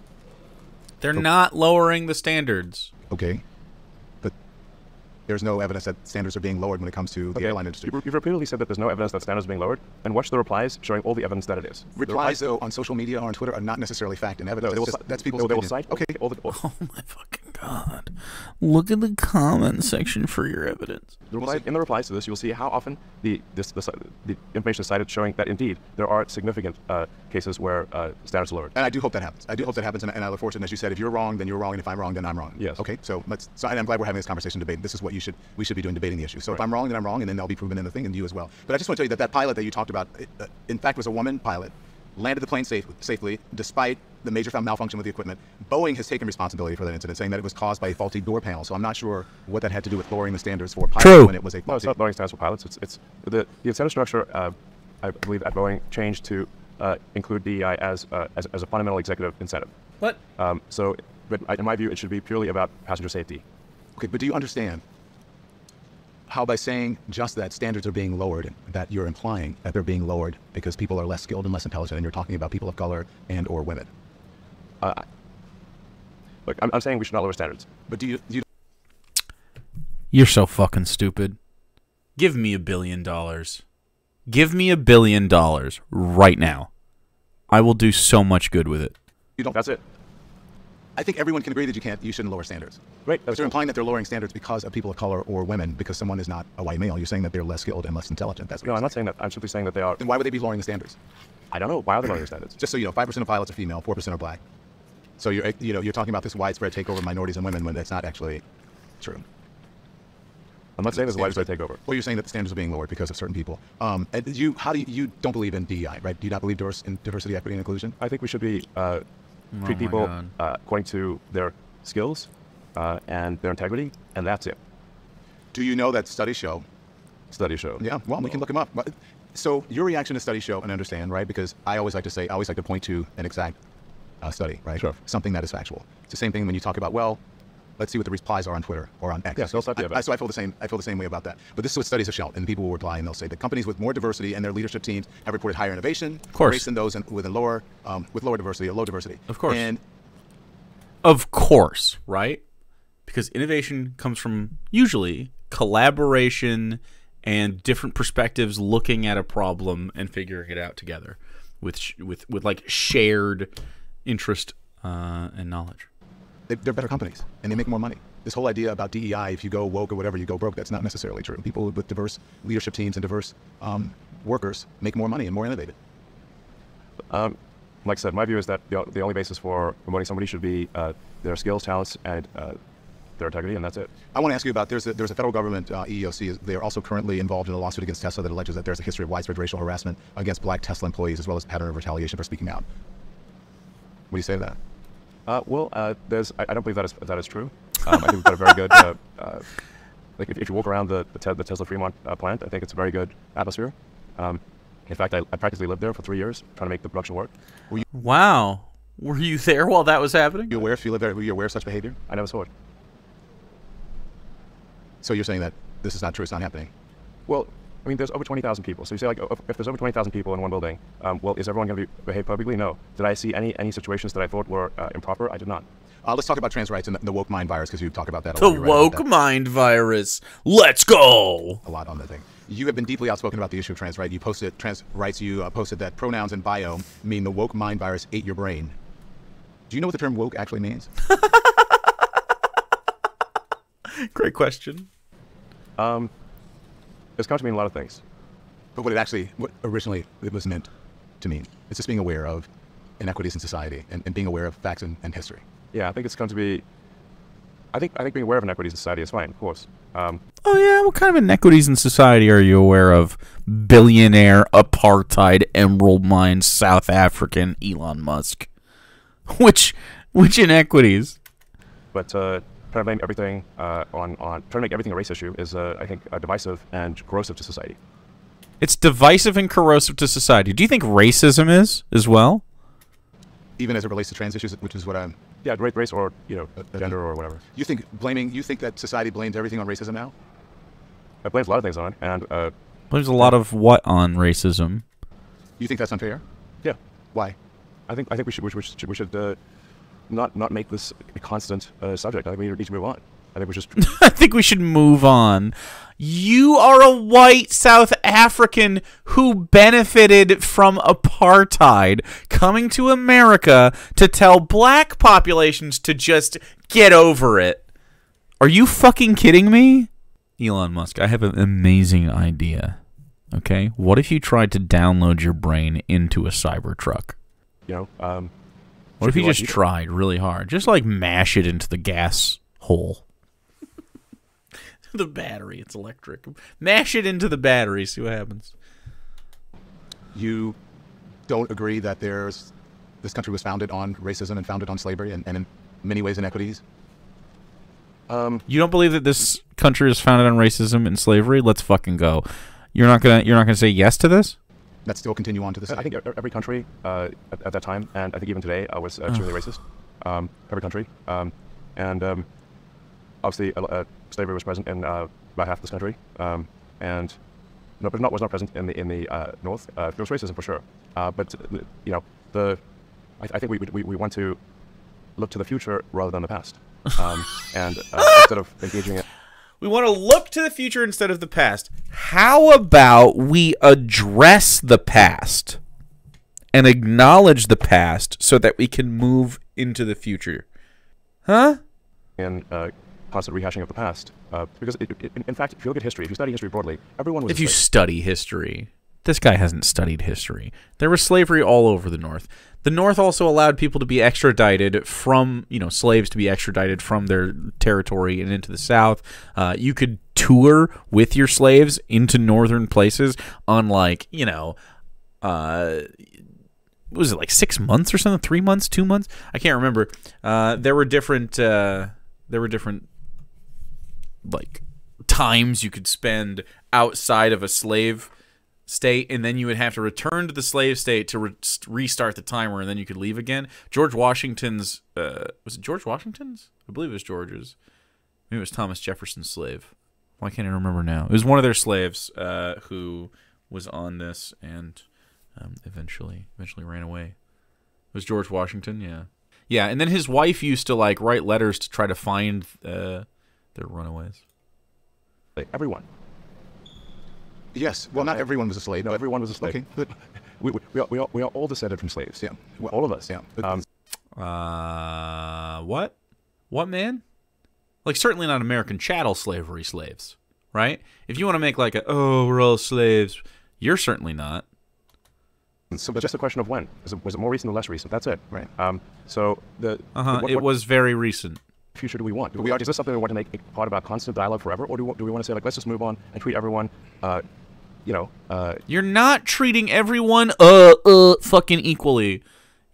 They're not lowering the standards. Okay. But there's no evidence that standards are being lowered when it comes to the airline industry. You've repeatedly said that there's no evidence that standards are being lowered, and watch the replies showing all the evidence that it is. Replies, though, on social media or on Twitter are not necessarily fact and evidence. No, that's people's opinion. Cite okay. Oh my fucking god. Look at the comment section for your evidence. In the replies to this, you'll see how often the information is cited showing that indeed there are significant cases where standards are lowered. And I do hope that happens. I do hope that happens, and I look forward to it. And as you said, if you're wrong, then you're wrong, and if I'm wrong, then I'm wrong. Yes. Okay. So and I'm glad we're having this conversation, debate. This is what we should be doing, debating the issue. So if I'm wrong, then I'm wrong, and then that'll be proven in the thing, and you as well. But I just want to tell you that pilot that you talked about, in fact, was a woman pilot. Landed the plane safely, despite the major malfunction with the equipment. Boeing has taken responsibility for that incident, saying that it was caused by a faulty door panel. So I'm not sure what that had to do with lowering the standards for pilots when it was a faulty. No, it's not lowering standards for pilots. It's the incentive structure. I believe at Boeing changed to include DEI as a fundamental executive incentive. What? But in my view, it should be purely about passenger safety. Okay, but do you understand how by saying just that standards are being lowered, that you're implying that they're being lowered because people are less skilled and less intelligent, and you're talking about people of color and or women? Look, I'm saying we should not lower standards. But do you? You're so fucking stupid. Give me $1 billion. Give me $1 billion right now. I will do so much good with it. You don't. That's it. I think everyone can agree that you shouldn't lower standards. Right. But you're implying that they're lowering standards because of people of color or women, because someone is not a white male. You're saying that they're less skilled and less intelligent. That's what No, I'm not saying that. I'm simply saying that they are. Then why would they be lowering the standards? I don't know. Why are they lowering the standards? Just so you know, 5% of pilots are female, 4% are black. So you're talking about this widespread takeover of minorities and women when that's not actually true. I'm not saying there's a widespread takeover. Well, you're saying that the standards are being lowered because of certain people. You don't believe in DEI, right? Do you not believe in diversity, equity, and inclusion? I think we should be treat people according to their skills and their integrity, and that's it. Do you know that studies show? Studies show. Yeah, well, we can look them up. So your reaction to studies show and understand, right? Because I always like to point to an exact study, right? Sure. Something that is factual. It's the same thing when you talk about, well, let's see what the replies are on Twitter or on X. Yeah, so I feel the same way about that. But this is what studies have shown, and people will reply and they'll say that companies with more diversity in their leadership teams have reported higher innovation rates than those with lower diversity or low diversity. Of course. And of course, right? Because innovation comes from usually collaboration and different perspectives looking at a problem and figuring it out together with like shared interest and knowledge. They're better companies, and they make more money. This whole idea about DEI, if you go woke or whatever, you go broke, that's not necessarily true. People with diverse leadership teams and diverse workers make more money and more innovative. Like I said, my view is that the only basis for promoting somebody should be their skills, talents, and their integrity, and that's it. I want to ask you about, there's a federal government, EEOC, they are also currently involved in a lawsuit against Tesla that alleges that there's a history of widespread racial harassment against black Tesla employees, as well as a pattern of retaliation for speaking out. What do you say to that? I don't believe that is true. I think we've got a very good, like if you walk around the Tesla Fremont plant, I think it's a very good atmosphere. In fact, I practically lived there for 3 years trying to make the production work. Wow. Were you there while that was happening? You aware, if you live there, were you aware of such behavior? I never saw it. So you're saying that this is not true, it's not happening? Well, I mean, there's over 20,000 people. So you say, like, if there's over 20,000 people in one building, well, is everyone going to behave publicly? No. Did I see any situations that I thought were improper? I did not. Let's talk about trans rights and the woke mind virus, because you talk about that a The lot. woke mind virus. Let's go. A lot on the thing. You have been deeply outspoken about the issue of trans rights. You posted trans rights. You posted that pronouns in bio mean the woke mind virus ate your brain. Do you know what the term woke actually means? Great question. It's come to mean a lot of things. But what originally it was meant to mean, it's just being aware of inequities in society and being aware of facts and history. Yeah, I think it's come to be. I think being aware of inequities in society is fine, of course. Oh yeah, what kind of inequities in society are you aware of? Billionaire, apartheid, emerald mine, South African, Elon Musk. Which inequities? But trying to blame everything trying to make everything a race issue is, I think, divisive and corrosive to society. It's divisive and corrosive to society. Do you think racism is as well? Even as it relates to trans issues, which is what I'm... Yeah, race or, gender or whatever. You think that society blames everything on racism now? It blames a lot of things on it, and... Blames a lot of what on racism? You think that's unfair? Yeah. Why? I think we should not make this a constant subject. I think we need to move on. I think we just... I think we should move on. You are a white South African who benefited from apartheid coming to America to tell black populations to just get over it. Are you fucking kidding me? Elon Musk, I have an amazing idea. Okay? What if you tried to download your brain into a Cybertruck? What if you just tried really hard? Just like mash it into the gas hole. The battery, it's electric. Mash it into the battery, see what happens. You don't agree that this country was founded on racism and founded on slavery and in many ways inequities? You don't believe that this country is founded on racism and slavery? Let's fucking go. You're not gonna say yes to this? Let's still continue on to this. I think every country at that time, and I think even today, was extremely racist. Every country, and obviously slavery was present in about half this country, and no, but was not present in the north. There was racism for sure, but I think we want to look to the future rather than the past, and instead of engaging it. We want to look to the future instead of the past. How about we address the past and acknowledge the past so that we can move into the future? Huh? And constant rehashing of the past. Because, in fact, if you look at history, if you study history broadly, everyone was... If you study history... This guy hasn't studied history. There was slavery all over the North. The North also allowed people to be extradited from, slaves to be extradited from their territory and into the South. You could tour with your slaves into northern places on, what was it, like 6 months or something? 3 months? 2 months? I can't remember. There were different times you could spend outside of a slave state, and then you would have to return to the slave state to restart the timer, and then you could leave again. George Washington's was it George Washington's? I believe it was George's. Maybe it was Thomas Jefferson's slave. Why can't I remember now? It was one of their slaves who was on this and eventually ran away. It was George Washington, yeah. And then his wife used to write letters to try to find their runaways. Everyone. Yes. Well, not everyone was a slave. No, everyone was a slave. Okay. We are all descended from slaves. Yeah. Well, all of us. Yeah. What? What, man? Certainly not American chattel slavery slaves, right? If you want to make we're all slaves, you're certainly not. So it's just a question of when. Was it more recent or less recent? That's it. Right. It was very recent. Future do we want? Is this something we want to make a part of our constant dialogue forever, or do we want to say let's just move on and treat everyone, You're not treating everyone fucking equally.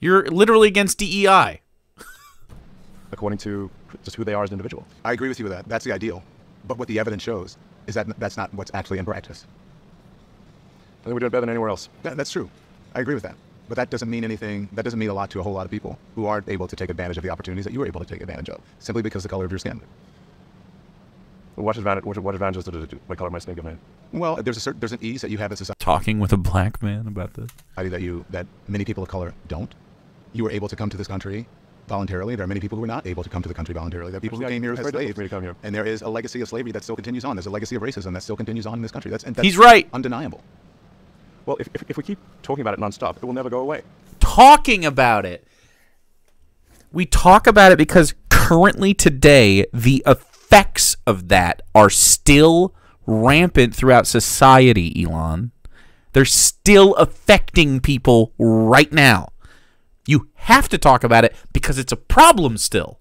You're literally against DEI. According to just who they are as an individual. I agree with you with that. That's the ideal. But what the evidence shows is that that's not what's actually in practice. I think we're doing better than anywhere else. That's true. I agree with that. But that doesn't mean anything. That doesn't mean a lot to a whole lot of people who aren't able to take advantage of the opportunities that you were able to take advantage of, simply because of the color of your skin. What advantages did my color my skin give me? Well, there's an ease that you have in society Talking with a black man about this. that many people of color don't. You were able to come to this country voluntarily. There are many people who are not able to come to the country voluntarily. There are people who came here as slaves. And there is a legacy of slavery that still continues on. There's a legacy of racism that still continues on in this country. That's He's right. Undeniable. Well, if we keep talking about it nonstop, it will never go away. Talking about it. We talk about it because currently today, the effects of that are still rampant throughout society, Elon. They're still affecting people right now. You have to talk about it because it's a problem still.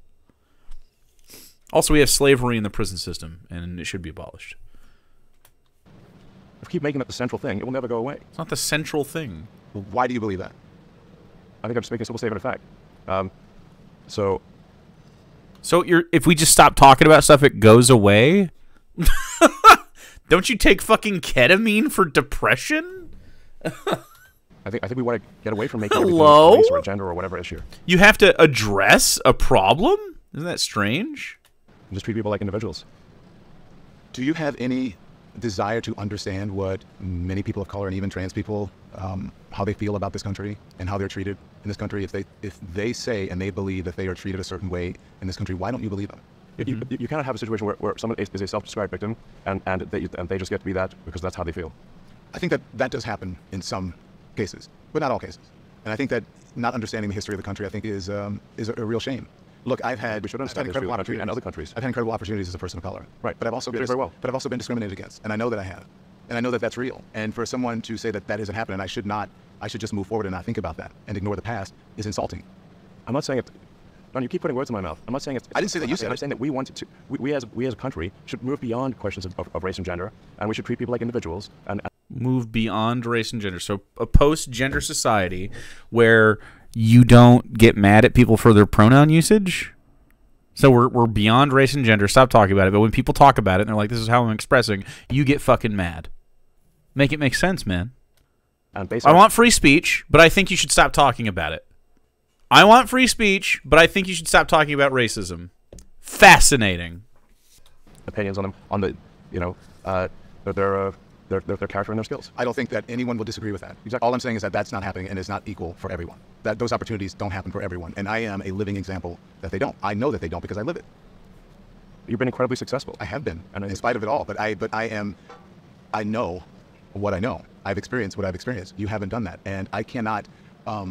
Also, we have slavery in the prison system, and it should be abolished. If we keep making it the central thing, it will never go away. It's not the central thing. Why do you believe that? I think I'm just making a simple statement of fact. So if we just stop talking about stuff, it goes away? Don't you take fucking ketamine for depression? I think we want to get away from making everything Hello? race or gender or whatever issue. You have to address a problem? Isn't that strange? And just treat people like individuals. Do you have any desire to understand what many people of color and even trans people, how they feel about this country and how they're treated in this country? If they say and they believe that they are treated a certain way in this country, why don't you believe them? You cannot have a situation where someone is a self-described victim and they just get to be that because that's how they feel. I think that does happen in some cases, but not all cases. And I think that not understanding the history of the country, I think, is a real shame. Look, I've had incredible opportunities and other countries. I've had incredible opportunities as a person of color. Right. But I've also been very well. But I've also been discriminated against, and I know that I have, and I know that that's real. And for someone to say that isn't happening, I should just move forward and not think about that and ignore the past is insulting. I'm not saying it. Don, you keep putting words in my mouth. I'm not saying it's. I didn't say that you said it. I'm saying that we want to. We as a country should move beyond questions of race and gender, and we should treat people like individuals and Move beyond race and gender. So a post-gender society where you don't get mad at people for their pronoun usage. So we're beyond race and gender. Stop talking about it. But when people talk about it and they're like, this is how I'm expressing, you get fucking mad. Make it make sense, man. And I want free speech, but I think you should stop talking about it. I want free speech, but I think you should stop talking about racism. Fascinating. Opinions on them, on the, their character and their skills. I don't think that anyone will disagree with that. Exactly. All I'm saying is that that's not happening and it's not equal for everyone. That those opportunities don't happen for everyone. And I am a living example that they don't. I know that they don't because I live it. You've been incredibly successul. I have been, and in spite of it all. But I know what I know. I've experienced what I've experienced. You haven't done that. And I cannot, I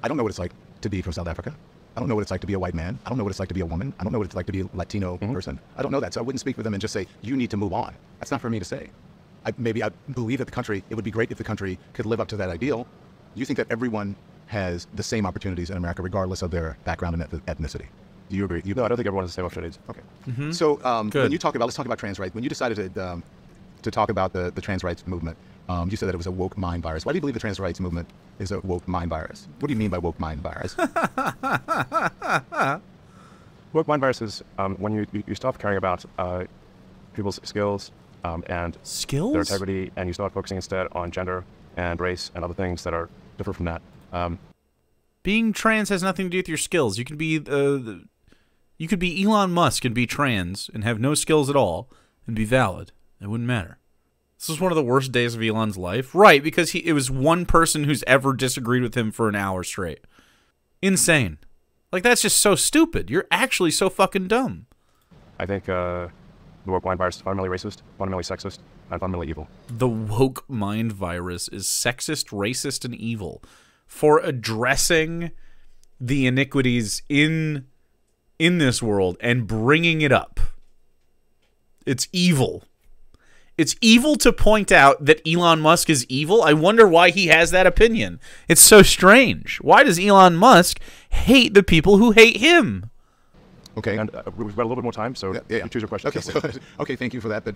don't know what it's like to be from South Africa. I don't know what it's like to be a white man. I don't know what it's like to be a woman. I don't know what it's like to be a Latino person. I don't know that. So I wouldn't speak for them and just say, you need to move on. That's not for me to say. Maybe I believe that the country, it would be great if the country could live up to that ideal. You think that everyone has the same opportunities in America, regardless of their background and ethnicity. Do you agree? No, I don't think everyone has the same opportunities. Okay. So when you talk about, let's talk about trans rights. When you decided to talk about the trans rights movement, you said that it was a woke mind virus. Why do you believe the trans rights movement is a woke mind virus? What do you mean by woke mind virus? Woke mind virus is when you stop caring about people's skills and their integrity, and you start focusing instead on gender and race and other things that are different from that. Being trans has nothing to do with your skills. You could be Elon Musk and be trans and have no skills at all and be valid. It wouldn't matter. This was one of the worst days of Elon's life. Right, because it was one person who's ever disagreed with him for an hour straight. Insane. Like, that's just so stupid. You're actually so fucking dumb. I think the woke mind virus is fundamentally racist, fundamentally sexist, and fundamentally evil. The woke mind virus is sexist, racist, and evil for addressing the iniquities in this world and bringing it up. It's evil. It's evil to point out that Elon Musk is evil. I wonder why he has that opinion. It's so strange. Why does Elon Musk hate the people who hate him? Okay. And we've got a little bit more time, so you choose your question. Okay, okay, thank you for that. But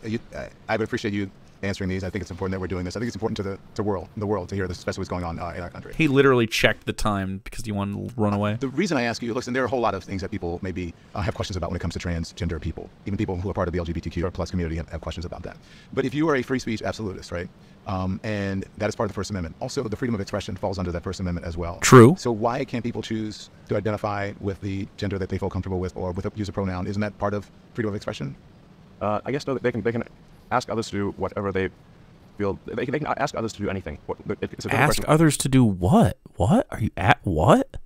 I would appreciate you answering these. I think it's important that we're doing this. I think it's important to the world to hear this, especially what's going on in our country. He literally checked the time because he wanted to run away. The reason I ask you, listen, there are a whole lot of things that people maybe have questions about when it comes to transgender people. Even people who are part of the LGBTQ plus community have questions about that. But if you are a free speech absolutist, right, and that is part of the First Amendment, also the freedom of expression falls under that First Amendment as well. True. So why can't people choose to identify with the gender that they feel comfortable with or with a use of pronoun? Isn't that part of freedom of expression? I guess no, they can ask others to do whatever they feel. They can ask others to do anything. It's a Ask others to do what? What are you at? What?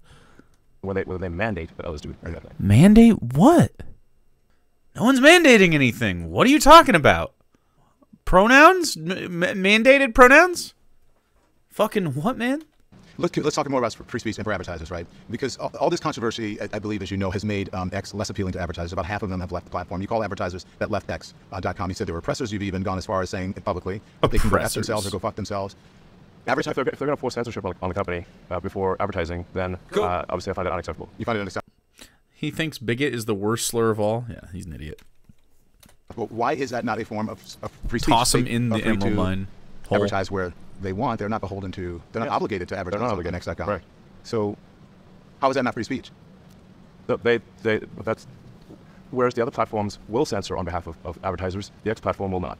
Whether they mandate that others do anything. Mandate what? No one's mandating anything. What are you talking about? Pronouns? Mandated pronouns? Fucking what, man? Let's talk more about free speech and for advertisers, right? Because all this controversy, I believe, as you know, has made X less appealing to advertisers. About half of them have left the platform. You call advertisers that left X.com. You said they were oppressors. You've even gone as far as saying it publicly. They can go F themselves or go fuck themselves. If they're going to force censorship on the company before advertising, then obviously I find it unacceptable. You find it unacceptable? He thinks bigot is the worst slur of all? Yeah, he's an idiot. Well, why is that not a form of free speech? Toss him in the emerald mine hole. Advertise where they want. They're not beholden to. They're not obligated to advertise on X.com. Right. So, how is that not free speech? That's whereas the other platforms will censor on behalf of advertisers, the X platform will not.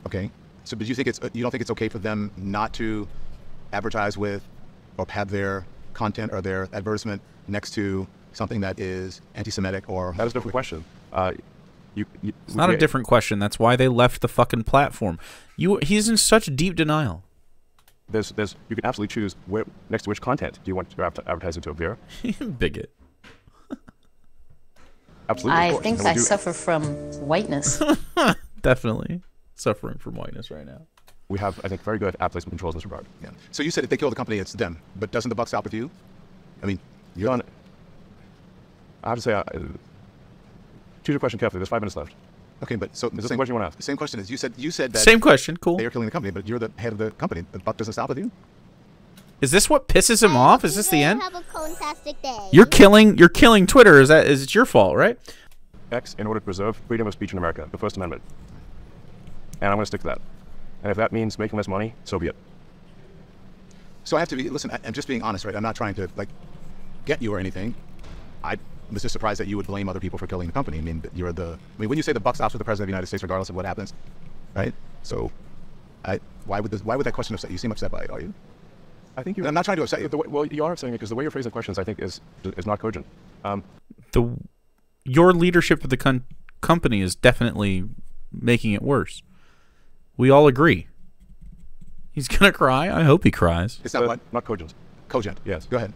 Okay. So, but you don't think it's okay for them not to advertise with, or have their content or their advertisement next to something that is anti-Semitic or? That is a different question. It's not a different question. That's why they left the fucking platform. He's in such deep denial. You can absolutely choose next to which content do you want your advertising to appear. Bigot. Absolutely. I think I suffer from whiteness. Definitely suffering from whiteness right now. We have, I think, very good ad placement controls in this regard. Yeah. So you said if they kill the company, it's them. But doesn't the buck stop with you? I mean, you're on. I have to say, choose your question carefully. There's 5 minutes left. Okay, but so is this the question you want to ask? The same question is you said that. Same question. Cool. They are killing the company, but you're the head of the company. The buck doesn't stop with you. Is this what pisses him off? Is this the end? Have a fantastic day. You're killing Twitter. Is it your fault, right? X, in order to preserve freedom of speech in America, the First Amendment. And I'm going to stick to that. And if that means making less money, so be it. So I have to be, listen, I'm just being honest, right? I'm not trying to, get you or anything. I was just surprised that you would blame other people for killing the company. I mean, when you say the buck stops with the President of the United States, regardless of what happens, right? So, why would that question upset you? You seem upset by it, are you? I think I'm not trying to upset you. Well, you are upsetting me because the way you're phrasing the questions, I think, is not cogent. Your leadership of the company is definitely making it worse. We all agree. He's gonna cry. I hope he cries. It's not what? Not cogent. Cogent. Yes. Go ahead.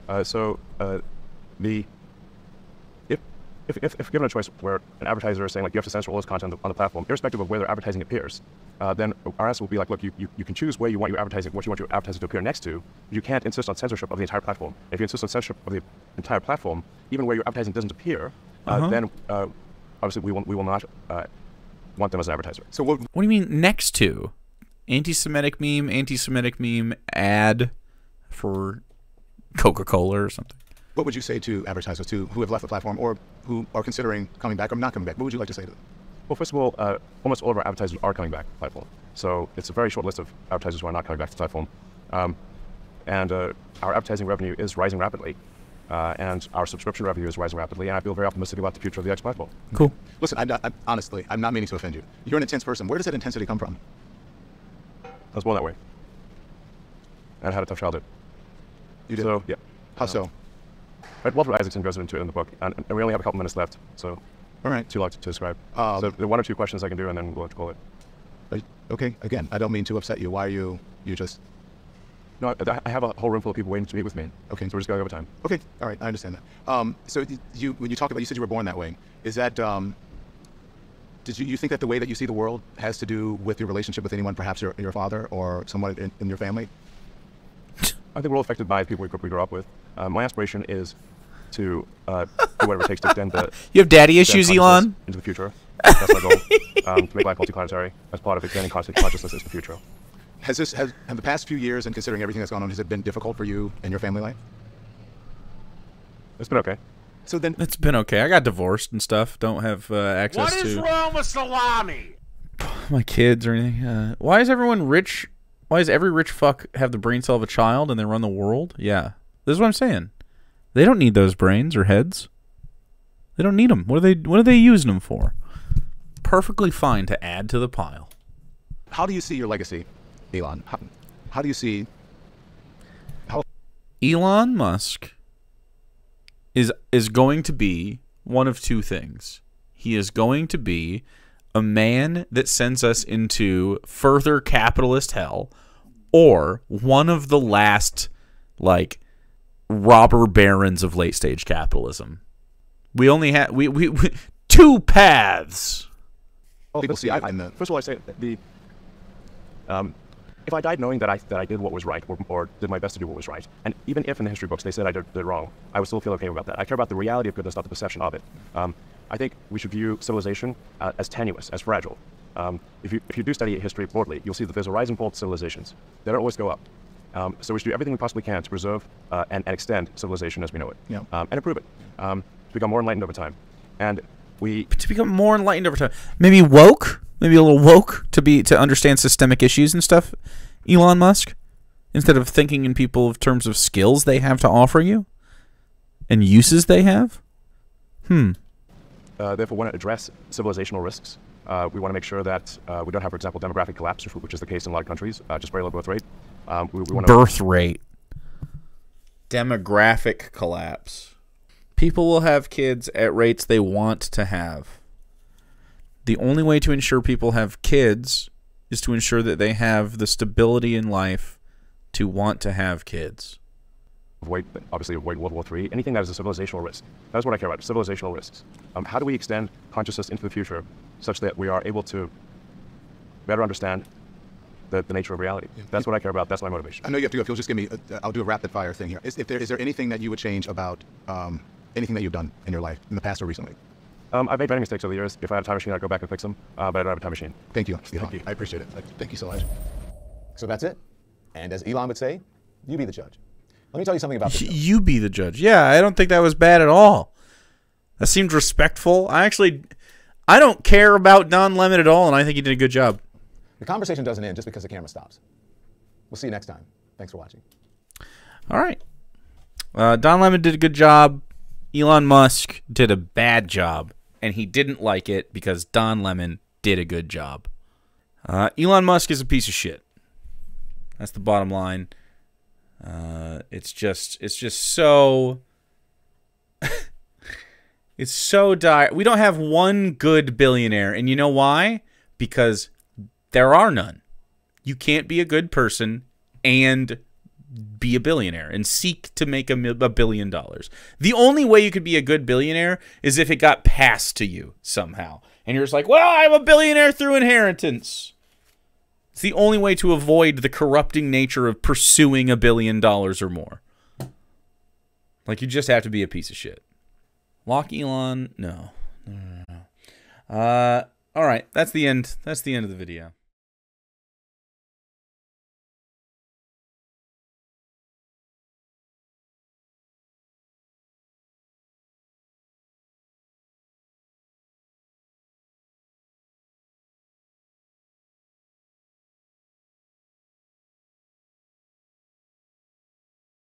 If given a choice where an advertiser is saying you have to censor all this content on the platform, irrespective of whether advertising appears, then our answer will be look, you can choose where you want your advertising, what you want your advertising to appear next to. But you can't insist on censorship of the entire platform. If you insist on censorship of the entire platform, even where your advertising doesn't appear, then obviously we will not want them as an advertiser. So what do you mean next to? Anti-Semitic meme, ad for Coca-Cola or something. What would you say to advertisers who have left the platform or who are considering coming back or not coming back? What would you like to say to them? Well, first of all, almost all of our advertisers are coming back to the platform. So it's a very short list of advertisers who are not coming back to the platform. And our advertising revenue is rising rapidly. And our subscription revenue is rising rapidly. And I feel very optimistic about the future of the X platform. Cool. Listen, honestly, I'm not meaning to offend you. You're an intense person. Where does that intensity come from? I was born that way. And I had a tough childhood. You did? So, yeah. How so? Right, Walter Isaacson goes into it in the book, and we only have a couple minutes left, so all right, too long to describe. So there are 1 or 2 questions I can do, and then we'll have to call it. Okay, again, I don't mean to upset you. Why are you just... No, I have a whole room full of people waiting to meet with me. Okay. So we're just going over time. Okay, all right, I understand that. So when you talk about, you said you were born that way. Is that, did you think that the way that you see the world has to do with your relationship with anyone, perhaps your father or someone in your family? I think we're all affected by the people we grew up with. My aspiration is to do whatever it takes to extend the... You have daddy issues, Elon? ...into the future. That's my goal. To make life multi-planetary as part of extending consciousness into the future. Have the past few years, and considering everything that's gone on, has it been difficult for you and your family life? It's been okay. So then... It's been okay. I got divorced and stuff. Don't have access to... What is wrong with salami? ...my kids or anything. Why is everyone rich? Why does every rich fuck have the brain cell of a child and they run the world? Yeah. This is what I'm saying. They don't need those brains or heads. They don't need them. What are they using them for? Perfectly fine to add to the pile. How do you see your legacy, Elon? How do you see... Elon Musk is going to be one of 2 things. He is going to be a man that sends us into further capitalist hell, or one of the last, like, robber barons of late stage capitalism. We only have we two paths. People see. First of all, I say the if I died knowing that I did what was right, or did my best to do what was right, and even if in the history books they said I did it wrong, I would still feel okay about that. I care about the reality of goodness, not the perception of it. I think we should view civilization as tenuous, as fragile. If you do study history broadly, you'll see that there's a rise and fall of civilizations. They don't always go up. So we should do everything we possibly can to preserve and extend civilization as we know it, and improve it, to become more enlightened over time. And to become more enlightened over time, maybe woke, maybe a little woke to understand systemic issues and stuff. Elon Musk, instead of thinking in terms of skills they have to offer you and uses they have. Therefore, we want to address civilizational risks. We want to make sure that we don't have, for example, demographic collapse, which is the case in a lot of countries, just very low birth rate. We want to birth rate. Demographic collapse. People will have kids at rates they want to have. The only way to ensure people have kids is to ensure that they have the stability in life to want to have kids. Obviously avoid World War III, anything that is a civilizational risk. That's what I care about, civilizational risks. How do we extend consciousness into the future such that we are able to better understand the nature of reality? That's what I care about. That's my motivation. I know you have to go. If you'll just give me, I'll do a rapid fire thing here. Is there anything that you would change about anything that you've done in your life, in the past or recently? I've made many mistakes over the years. If I had a time machine, I'd go back and fix them, but I don't have a time machine. Thank you. Thank you. I appreciate it. Thank you so much. So that's it. And as Elon would say, you be the judge. Let me tell you something about this. You be the judge. Yeah, I don't think that was bad at all. That seemed respectful. I don't care about Don Lemon at all, and I think he did a good job. The conversation doesn't end just because the camera stops. We'll see you next time. Thanks for watching. All right. Don Lemon did a good job. Elon Musk did a bad job, and he didn't like it because Don Lemon did a good job. Elon Musk is a piece of shit. That's the bottom line. It's just so it's so dire. We don't have one good billionaire, and you know why? Because there are none. You can't be a good person and be a billionaire and seek to make $1 billion. The only way you could be a good billionaire is if it got passed to you somehow, and you're just like, well, I'm a billionaire through inheritance. It's the only way to avoid the corrupting nature of pursuing $1 billion or more. Like, you just have to be a piece of shit. Lock Elon? No. All right, that's the end. That's the end of the video.